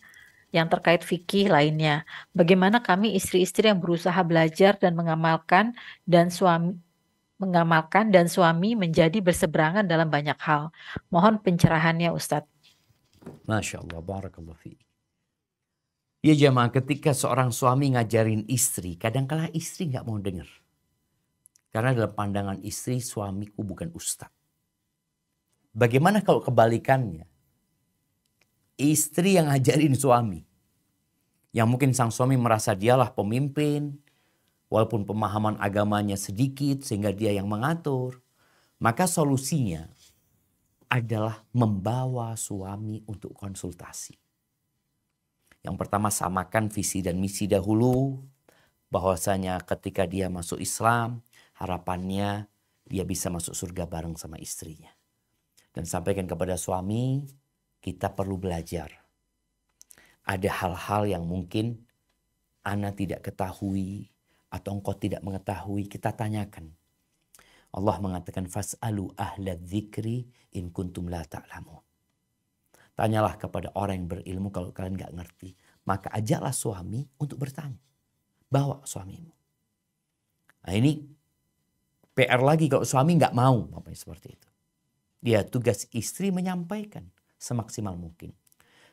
yang terkait fikih lainnya. Bagaimana kami istri-istri yang berusaha belajar dan mengamalkan dan suami menjadi berseberangan dalam banyak hal. Mohon pencerahannya Ustadz. Masya Allah, barakallahu fiik. Ya jamaah, ketika seorang suami ngajarin istri, kadang-kala istri nggak mau dengar. Karena dalam pandangan istri, suamiku bukan ustadz. Bagaimana kalau kebalikannya? Istri yang ngajarin suami. Yang mungkin sang suami merasa dialah pemimpin, walaupun pemahaman agamanya sedikit sehingga dia yang mengatur, maka solusinya adalah membawa suami untuk konsultasi. Yang pertama, samakan visi dan misi dahulu, bahwasanya ketika dia masuk Islam, harapannya dia bisa masuk surga bareng sama istrinya. Dan sampaikan kepada suami, kita perlu belajar. Ada hal-hal yang mungkin ana tidak ketahui atau engkau tidak mengetahui, kita tanyakan. Allah mengatakan fas'alu ahla dzikri in kuntum la ta'lamun. Tanyalah kepada orang yang berilmu kalau kalian nggak ngerti. Maka ajaklah suami untuk bertanya. Bawa suamimu. Nah ini PR lagi kalau suami nggak mau seperti itu. Dia tugas istri menyampaikan semaksimal mungkin.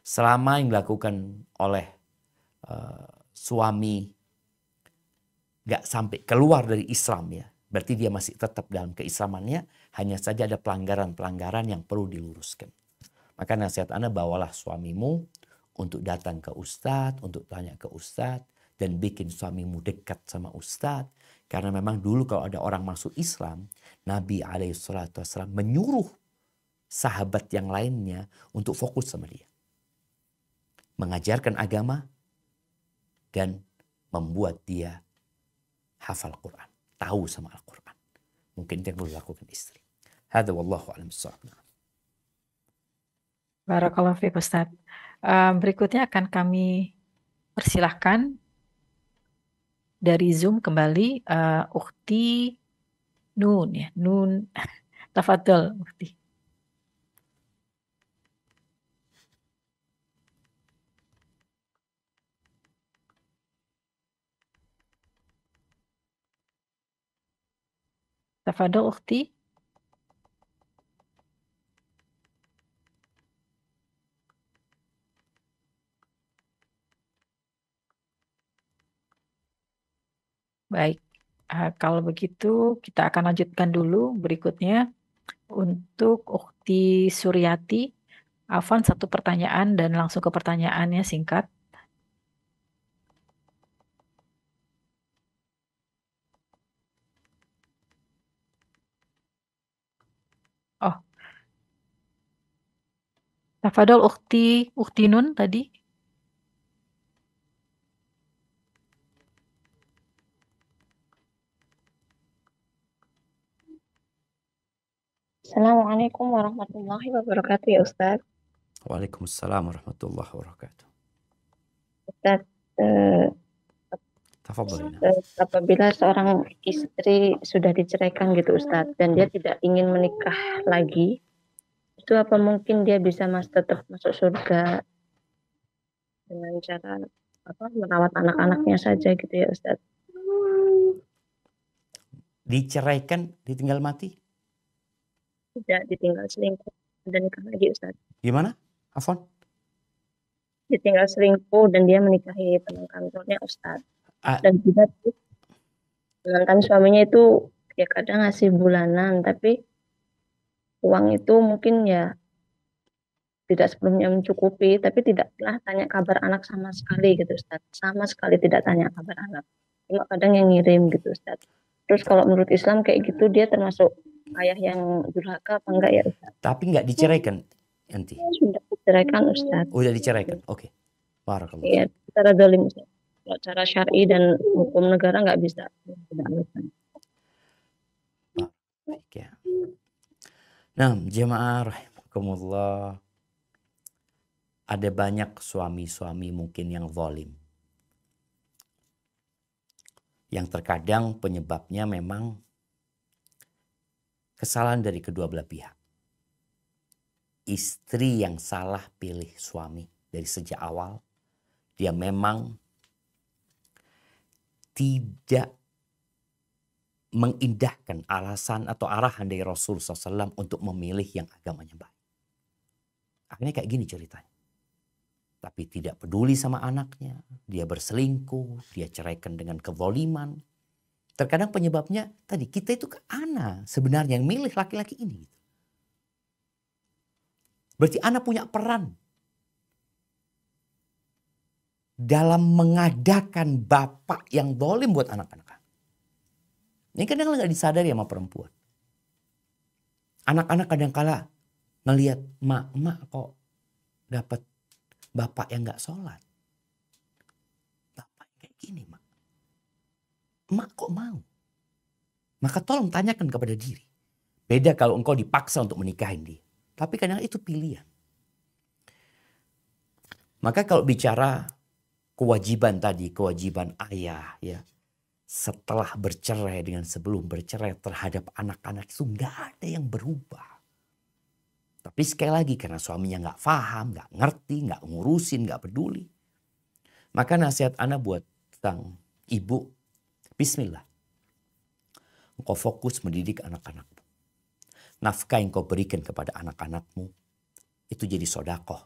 Selama yang dilakukan oleh suami nggak sampai keluar dari Islam ya. Berarti dia masih tetap dalam keislamannya, hanya saja ada pelanggaran-pelanggaran yang perlu diluruskan. Maka nasihat Anda, bawalah suamimu untuk datang ke ustadz, untuk tanya ke ustadz, dan bikin suamimu dekat sama ustadz. Karena memang dulu kalau ada orang masuk Islam, Nabi SAW menyuruh sahabat yang lainnya untuk fokus sama dia. Mengajarkan agama dan membuat dia hafal Quran. Tahu sama Al-Quran. Mungkin itu yang perlu dilakukan istri. Hadza wallahu a'lam bishawab. Barakallahu fiik Ustaz. Berikutnya akan kami persilahkan dari Zoom kembali Ukhti Nun ya. Nun. Tafadhol Ukhti. Tafadhol Ukhti. Baik, kalau begitu kita akan lanjutkan dulu berikutnya untuk Ukhti Suryati. Afwan, satu pertanyaan dan langsung ke pertanyaannya singkat. Oh, tafadhol Ukhti Nun tadi. Assalamualaikum warahmatullahi wabarakatuh ya Ustaz. Waalaikumsalam warahmatullahi wabarakatuh. Ustaz, Tafadhalina. apabila seorang istri sudah diceraikan gitu Ustaz, dan dia tidak ingin menikah lagi, itu apa mungkin dia bisa tetap masuk surga dengan cara merawat anak-anaknya saja gitu ya Ustaz? Diceraikan, ditinggal mati? Tidak, ditinggal selingkuh dan nikah lagi Ustaz. Gimana? Afwan? Ditinggal selingkuh dan dia menikahi teman kantornya Ustaz. Dan juga sedangkan suaminya itu ya kadang ngasih bulanan, tapi uang itu mungkin ya tidak sebelumnya mencukupi, tapi tidak pernah tanya kabar anak sama sekali gitu Ustaz. Sama sekali tidak tanya kabar anak. Cuma kadang yang ngirim gitu Ustaz. Terus kalau menurut Islam kayak gitu dia termasuk ayah yang durhaka apa enggak ya Ustaz? Tapi enggak diceraikan nanti? Sudah diceraikan Ustaz. Udah diceraikan, oke. Barakallah. Iya, secara zalim Ustaz. Kalau cara syar'i dan hukum negara nggak bisa. Tidak alasan. Baik ya. Nah, jemaah rahimakumullah. Ada banyak suami-suami mungkin yang zalim. Yang terkadang penyebabnya memang kesalahan dari kedua belah pihak. Istri yang salah pilih suami dari sejak awal. Dia memang tidak mengindahkan alasan atau arahan dari Rasul SAW untuk memilih yang agamanya baik. Akhirnya kayak gini ceritanya. Tapi tidak peduli sama anaknya. Dia berselingkuh, dia ceraikan dengan kezaliman. Terkadang penyebabnya tadi kita itu ana sebenarnya yang milih laki-laki ini. Berarti ana punya peran dalam mengadakan bapak yang zalim buat anak-anak. Ini kadang nggak disadari sama perempuan. Anak-anak kadang-kala ngelihat mak kok dapat bapak yang nggak sholat. Bapak kayak gini mak. Mak kok mau? Maka tolong tanyakan kepada diri. Beda kalau engkau dipaksa untuk menikahin dia. Tapi kadang itu pilihan. Maka kalau bicara kewajiban tadi, kewajiban ayah ya. Setelah bercerai dengan sebelum bercerai terhadap anak-anak itu nggak ada yang berubah. Tapi sekali lagi karena suaminya nggak paham, nggak ngerti, nggak ngurusin, nggak peduli. Maka nasihat ana buat sang ibu, bismillah. Engkau fokus mendidik anak-anakmu. Nafkah yang kau berikan kepada anak-anakmu itu jadi sodakoh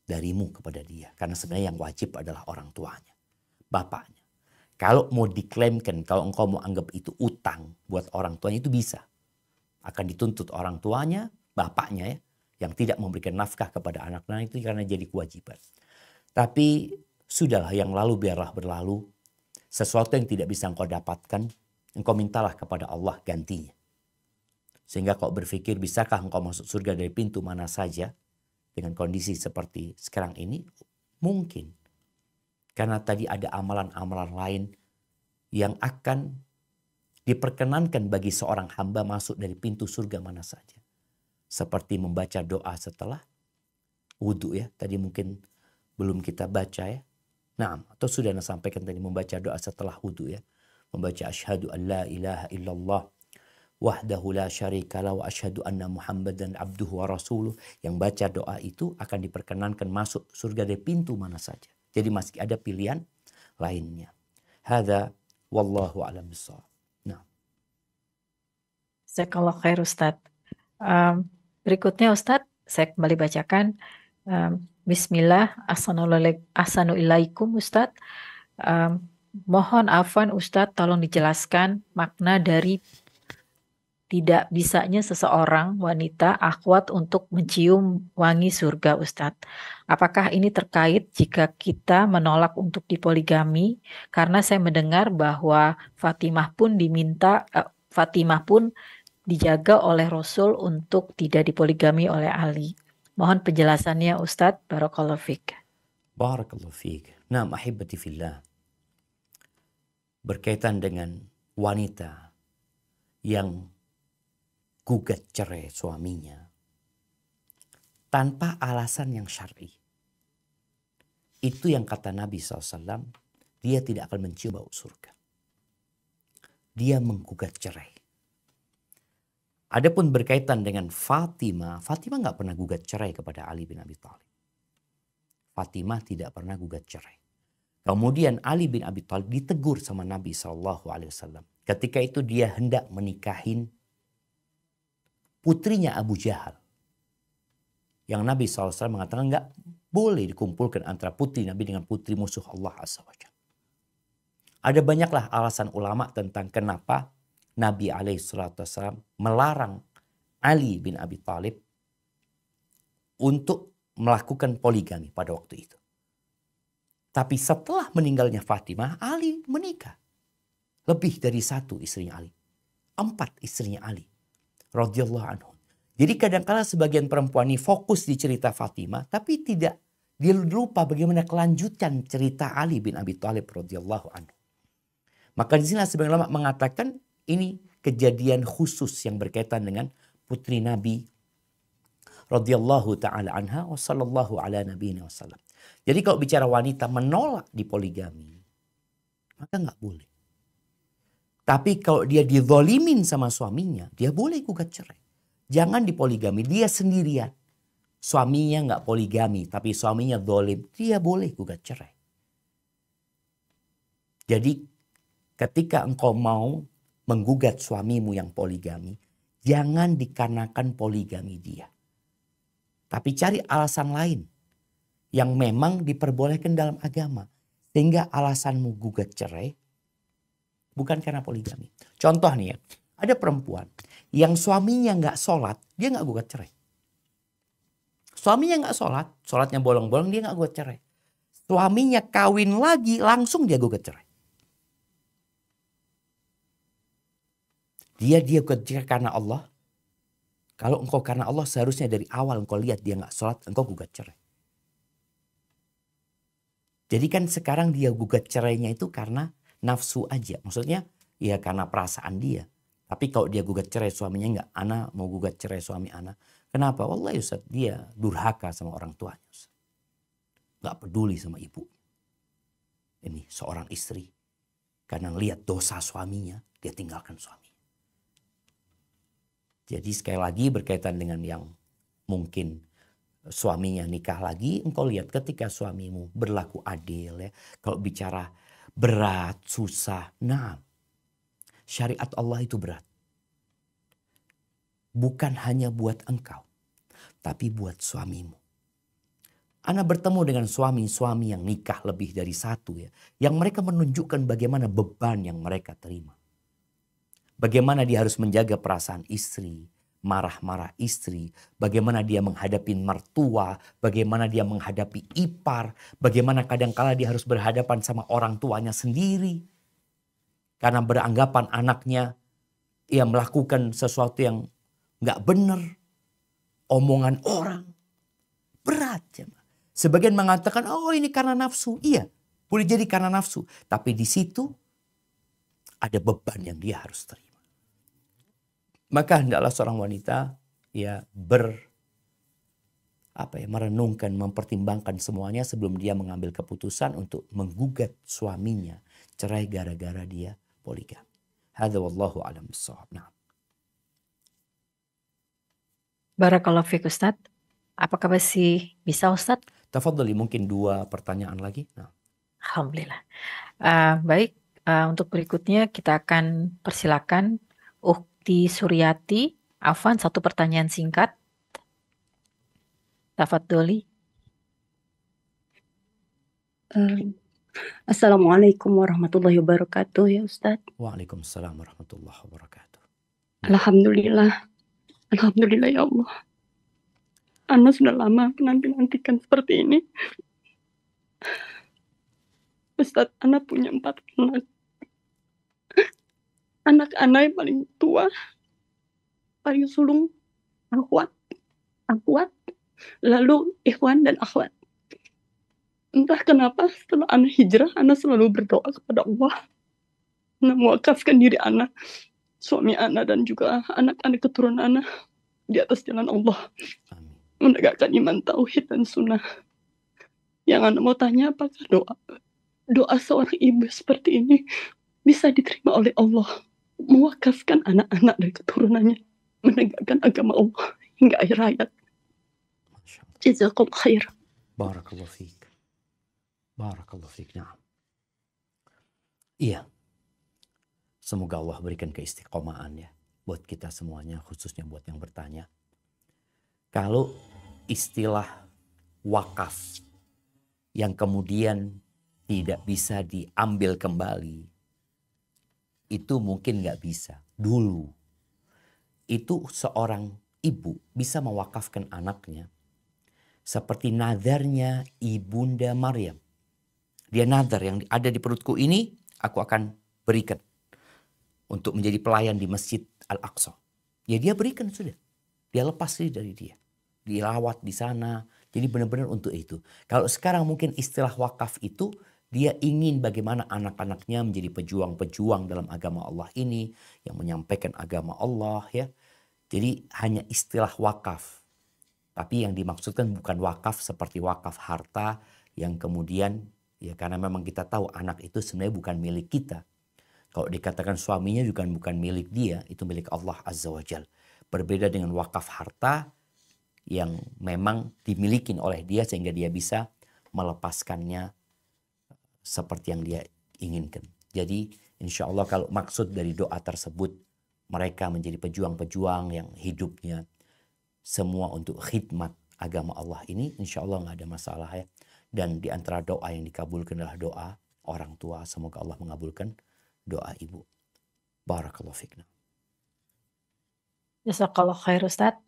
darimu kepada dia. Karena sebenarnya yang wajib adalah orang tuanya, bapaknya. Kalau mau diklaimkan, kalau engkau mau anggap itu utang buat orang tuanya itu bisa. Akan dituntut orang tuanya, bapaknya ya, yang tidak memberikan nafkah kepada anak-anak itu karena jadi kewajiban. Tapi sudahlah yang lalu biarlah berlalu. Sesuatu yang tidak bisa engkau dapatkan, engkau mintalah kepada Allah gantinya. Sehingga kau berpikir bisakah engkau masuk surga dari pintu mana saja dengan kondisi seperti sekarang ini? Mungkin. Karena tadi ada amalan-amalan lain yang akan diperkenankan bagi seorang hamba masuk dari pintu surga mana saja. Seperti membaca doa setelah wudhu ya. Tadi mungkin belum kita baca ya. Nah, atau sudah sampaikan tadi membaca doa setelah wudhu ya. Membaca asyhadu an la ilaha illallah wahdahu la syarikalah wa asyhadu anna muhammadan abduhu wa rasuluh. Yang baca doa itu akan diperkenankan masuk surga dari pintu mana saja. Jadi masih ada pilihan lainnya. Hadza wallahu a'lam bishawab. Nah. Jazakallahu khair Ustaz. Berikutnya Ustaz, saya kembali bacakan. Bismillah, ahsanu ilaikum Ustaz. Mohon afwan Ustaz, tolong dijelaskan makna dari tidak bisanya seseorang wanita akhwat untuk mencium wangi surga Ustadz. Apakah ini terkait jika kita menolak untuk dipoligami? Karena saya mendengar bahwa Fatimah pun dijaga oleh Rasul untuk tidak dipoligami oleh Ali. Mohon penjelasannya Ustadz. Barakallahu fiik. Barakallahu fiik. Nah, ahibati fillah. Berkaitan dengan wanita yang gugat cerai suaminya tanpa alasan yang syar'i. Itu yang kata Nabi SAW, dia tidak akan mencium bau surga. Dia menggugat cerai. Adapun berkaitan dengan Fatimah nggak pernah gugat cerai kepada Ali bin Abi Thalib. Fatimah tidak pernah gugat cerai. Kemudian Ali bin Abi Thalib ditegur sama Nabi SAW. Ketika itu dia hendak menikahin putrinya Abu Jahal. Yang Nabi SAW mengatakan enggak boleh dikumpulkan antara putri Nabi dengan putri musuh Allah Azza wa Jalla. Ada banyaklah alasan ulama tentang kenapa Nabi SAW melarang Ali bin Abi Thalib untuk melakukan poligami pada waktu itu. Tapi setelah meninggalnya Fatimah, Ali menikah. Lebih dari satu istrinya Ali. 4 istrinya Ali. Radhiyallahu anhu. Jadi kadang-kala sebagian perempuan ini fokus di cerita Fatimah, tapi tidak dia lupa bagaimana kelanjutan cerita Ali bin Abi Thalib radhiyallahu anhu. Maka di sini sebagian ulama mengatakan ini kejadian khusus yang berkaitan dengan putri Nabi radhiyallahu taala anha wa sallallahu ala nabiyina wasallam. Jadi kalau bicara wanita menolak dipoligami, maka nggak boleh. Tapi kalau dia dizolimin sama suaminya, dia boleh gugat cerai. Jangan dipoligami, dia sendirian. Suaminya nggak poligami, tapi suaminya zolim, dia boleh gugat cerai. Jadi ketika engkau mau menggugat suamimu yang poligami, jangan dikarenakan poligami dia. Tapi cari alasan lain yang memang diperbolehkan dalam agama. Sehingga alasanmu gugat cerai bukan karena poligami. Contoh nih ya, ada perempuan yang suaminya nggak sholat, dia nggak gugat cerai. Suaminya nggak sholat, sholatnya bolong-bolong, dia nggak gugat cerai. Suaminya kawin lagi, langsung dia gugat cerai. Dia gugat cerai karena Allah. Kalau engkau karena Allah seharusnya dari awal engkau lihat dia nggak sholat, engkau gugat cerai. Jadi kan sekarang dia gugat cerainya itu karena nafsu aja. Maksudnya ya karena perasaan dia. Tapi kalau dia gugat cerai suaminya enggak, ana mau gugat cerai suami ana. Kenapa? Wallahi Ustaz, dia durhaka sama orang tuanya. Ustaz. Enggak peduli sama ibu. Ini seorang istri. Karena lihat dosa suaminya, dia tinggalkan suaminya. Jadi sekali lagi berkaitan dengan yang mungkin suaminya nikah lagi, engkau lihat ketika suamimu berlaku adil ya. Kalau bicara berat, susah, nah syariat Allah itu berat. Bukan hanya buat engkau, tapi buat suamimu. Ana bertemu dengan suami-suami yang nikah lebih dari satu ya. Yang mereka menunjukkan bagaimana beban yang mereka terima. Bagaimana dia harus menjaga perasaan istri, marah-marah istri, bagaimana dia menghadapi mertua, bagaimana dia menghadapi ipar, bagaimana kadang-kala dia harus berhadapan sama orang tuanya sendiri. Karena beranggapan anaknya ia melakukan sesuatu yang nggak benar, omongan orang, berat. Sebagian mengatakan, oh ini karena nafsu. Iya, boleh jadi karena nafsu. Tapi di situ ada beban yang dia harus terima. Maka hendaklah seorang wanita ya merenungkan, mempertimbangkan semuanya sebelum dia mengambil keputusan untuk menggugat suaminya cerai gara-gara dia poligami. Hadza wallahu a'lam bissawab. Nah. Barakallahu fiik Ustaz. Apakah masih bisa Ustaz? Tafadhali, mungkin 2 pertanyaan lagi. Nah. Alhamdulillah. Baik, untuk berikutnya kita akan persilakan Ukti Suryati. Afwan, 1 pertanyaan singkat. Tafadholi. Assalamualaikum warahmatullahi wabarakatuh ya Ustaz. Waalaikumsalam warahmatullahi wabarakatuh. Alhamdulillah. Alhamdulillah ya Allah. Ana sudah lama menanti-nantikan seperti ini. Ustaz, Ana punya 4 anak. Anak Ana yang paling tua, paling sulung, akhwat, lalu ikhwan dan akhwat. Entah kenapa setelah Ana hijrah, Ana selalu berdoa kepada Allah. Ana mewakafkan diri Ana, suami Ana dan juga anak-anak keturunan Ana di atas jalan Allah. Menegakkan iman, tauhid dan sunnah. Yang Ana mau tanya, apakah doa seorang ibu seperti ini bisa diterima oleh Allah? Mewakafkan anak-anak dan keturunannya, menegakkan agama Allah hingga akhir hayat. Jazakallahu khair. Barakallahu fiik. Barakallahu fiik. Nah. Iya. Semoga Allah berikan keistiqomahan ya buat kita semuanya, khususnya buat yang bertanya. Kalau istilah wakaf yang kemudian tidak bisa diambil kembali, itu mungkin nggak bisa. Dulu itu seorang ibu bisa mewakafkan anaknya seperti nadarnya Ibunda Maryam. Dia nadar, yang ada di perutku ini aku akan berikan untuk menjadi pelayan di Masjid Al-Aqsa. Ya dia berikan sudah. Dia lepas diri dari dia. Dirawat di sana. Jadi benar-benar untuk itu. Kalau sekarang mungkin istilah wakaf itu dia ingin bagaimana anak-anaknya menjadi pejuang-pejuang dalam agama Allah ini, yang menyampaikan agama Allah ya. Jadi hanya istilah wakaf. Tapi yang dimaksudkan bukan wakaf seperti wakaf harta yang kemudian ya karena memang kita tahu anak itu sebenarnya bukan milik kita. Kalau dikatakan suaminya juga bukan milik dia, itu milik Allah Azza wa Jal. Berbeda dengan wakaf harta yang memang dimiliki oleh dia sehingga dia bisa melepaskannya seperti yang dia inginkan. Jadi insya Allah kalau maksud dari doa tersebut mereka menjadi pejuang-pejuang yang hidupnya semua untuk khidmat agama Allah ini, insya Allah nggak ada masalah ya. Dan di antara doa yang dikabulkan adalah doa orang tua. Semoga Allah mengabulkan doa ibu. Barakallahu fikna. Jazakallahu khair Ustaz.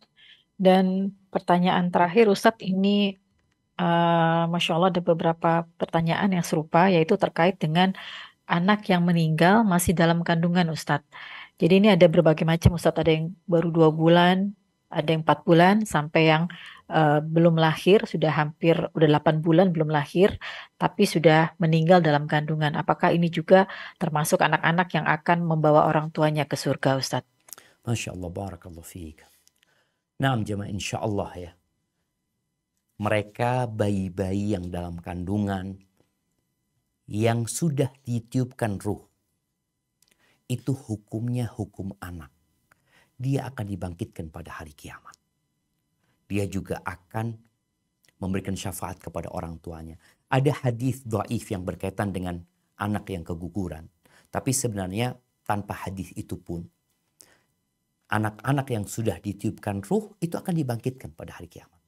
Dan pertanyaan terakhir Ustaz ini Masya Allah ada beberapa pertanyaan yang serupa, yaitu terkait dengan anak yang meninggal masih dalam kandungan Ustadz. Jadi ini ada berbagai macam Ustadz, ada yang baru 2 bulan, ada yang 4 bulan, sampai yang belum lahir, udah 8 bulan belum lahir, tapi sudah meninggal dalam kandungan. Apakah ini juga termasuk anak-anak yang akan membawa orang tuanya ke surga Ustadz? Masya Allah, barakallahu fiik. Naam jemaah, insya Allah ya. Mereka bayi-bayi yang dalam kandungan, yang sudah ditiupkan ruh, itu hukumnya hukum anak. Dia akan dibangkitkan pada hari kiamat. Dia juga akan memberikan syafaat kepada orang tuanya. Ada hadis dhaif yang berkaitan dengan anak yang keguguran. Tapi sebenarnya tanpa hadis itu pun, anak-anak yang sudah ditiupkan ruh itu akan dibangkitkan pada hari kiamat.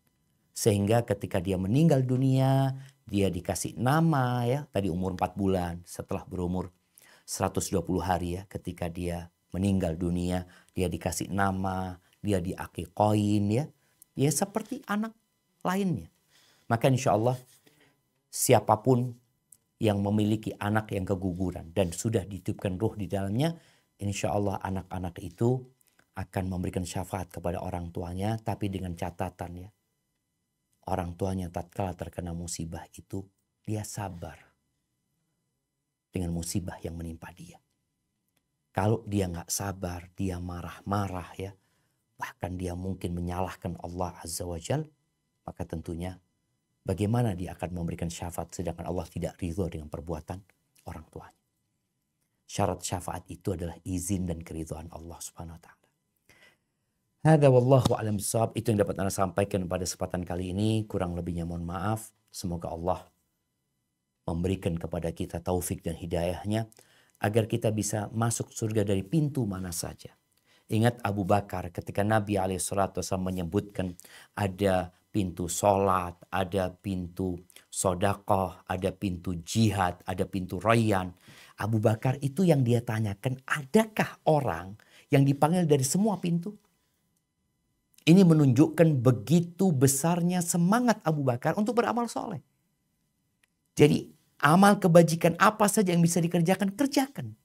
Sehingga ketika dia meninggal dunia, dia dikasih nama ya, tadi umur 4 bulan, setelah berumur 120 hari ya, ketika dia meninggal dunia, dia dikasih nama, dia diakikoin ya. Ya seperti anak lainnya. Maka insya Allah siapapun yang memiliki anak yang keguguran dan sudah ditiupkan ruh di dalamnya, insya Allah anak-anak itu akan memberikan syafaat kepada orang tuanya, tapi dengan catatan ya. Orang tuanya tatkala terkena musibah itu, dia sabar dengan musibah yang menimpa dia. Kalau dia nggak sabar, dia marah-marah ya, bahkan dia mungkin menyalahkan Allah Azza wa Jal, maka tentunya bagaimana dia akan memberikan syafaat sedangkan Allah tidak ridho dengan perbuatan orang tuanya. Syarat syafaat itu adalah izin dan keridhaan Allah Subhanahu wa taala. Hadza wallahu a'lam bishawab. Itu yang dapat Anda sampaikan pada kesempatan kali ini. Kurang lebihnya mohon maaf. Semoga Allah memberikan kepada kita taufik dan hidayahnya agar kita bisa masuk surga dari pintu mana saja. Ingat Abu Bakar ketika Nabi SAW menyebutkan ada pintu sholat, ada pintu sodakoh, ada pintu jihad, ada pintu rayyan. Abu Bakar itu yang dia tanyakan, adakah orang yang dipanggil dari semua pintu? Ini menunjukkan begitu besarnya semangat Abu Bakar untuk beramal soleh. Jadi amal kebajikan apa saja yang bisa dikerjakan, kerjakan.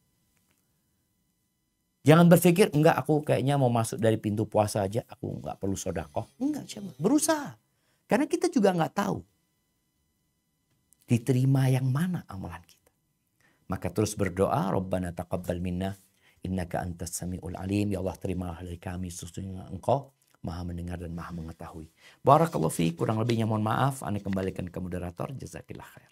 Jangan berpikir, enggak aku kayaknya mau masuk dari pintu puasa aja, aku enggak perlu sodakoh. Enggak, berusaha. Karena kita juga enggak tahu diterima yang mana amalan kita. Maka terus berdoa, Rabbana taqabbal minna innaka antas sami'ul alim. Ya Allah, terimalah dari kami, sesungguhnya Engkau Maha mendengar dan Maha mengetahui. Barakallahu fiik, kurang lebihnya mohon maaf. Ana kembalikan ke moderator. Jazakillah khair.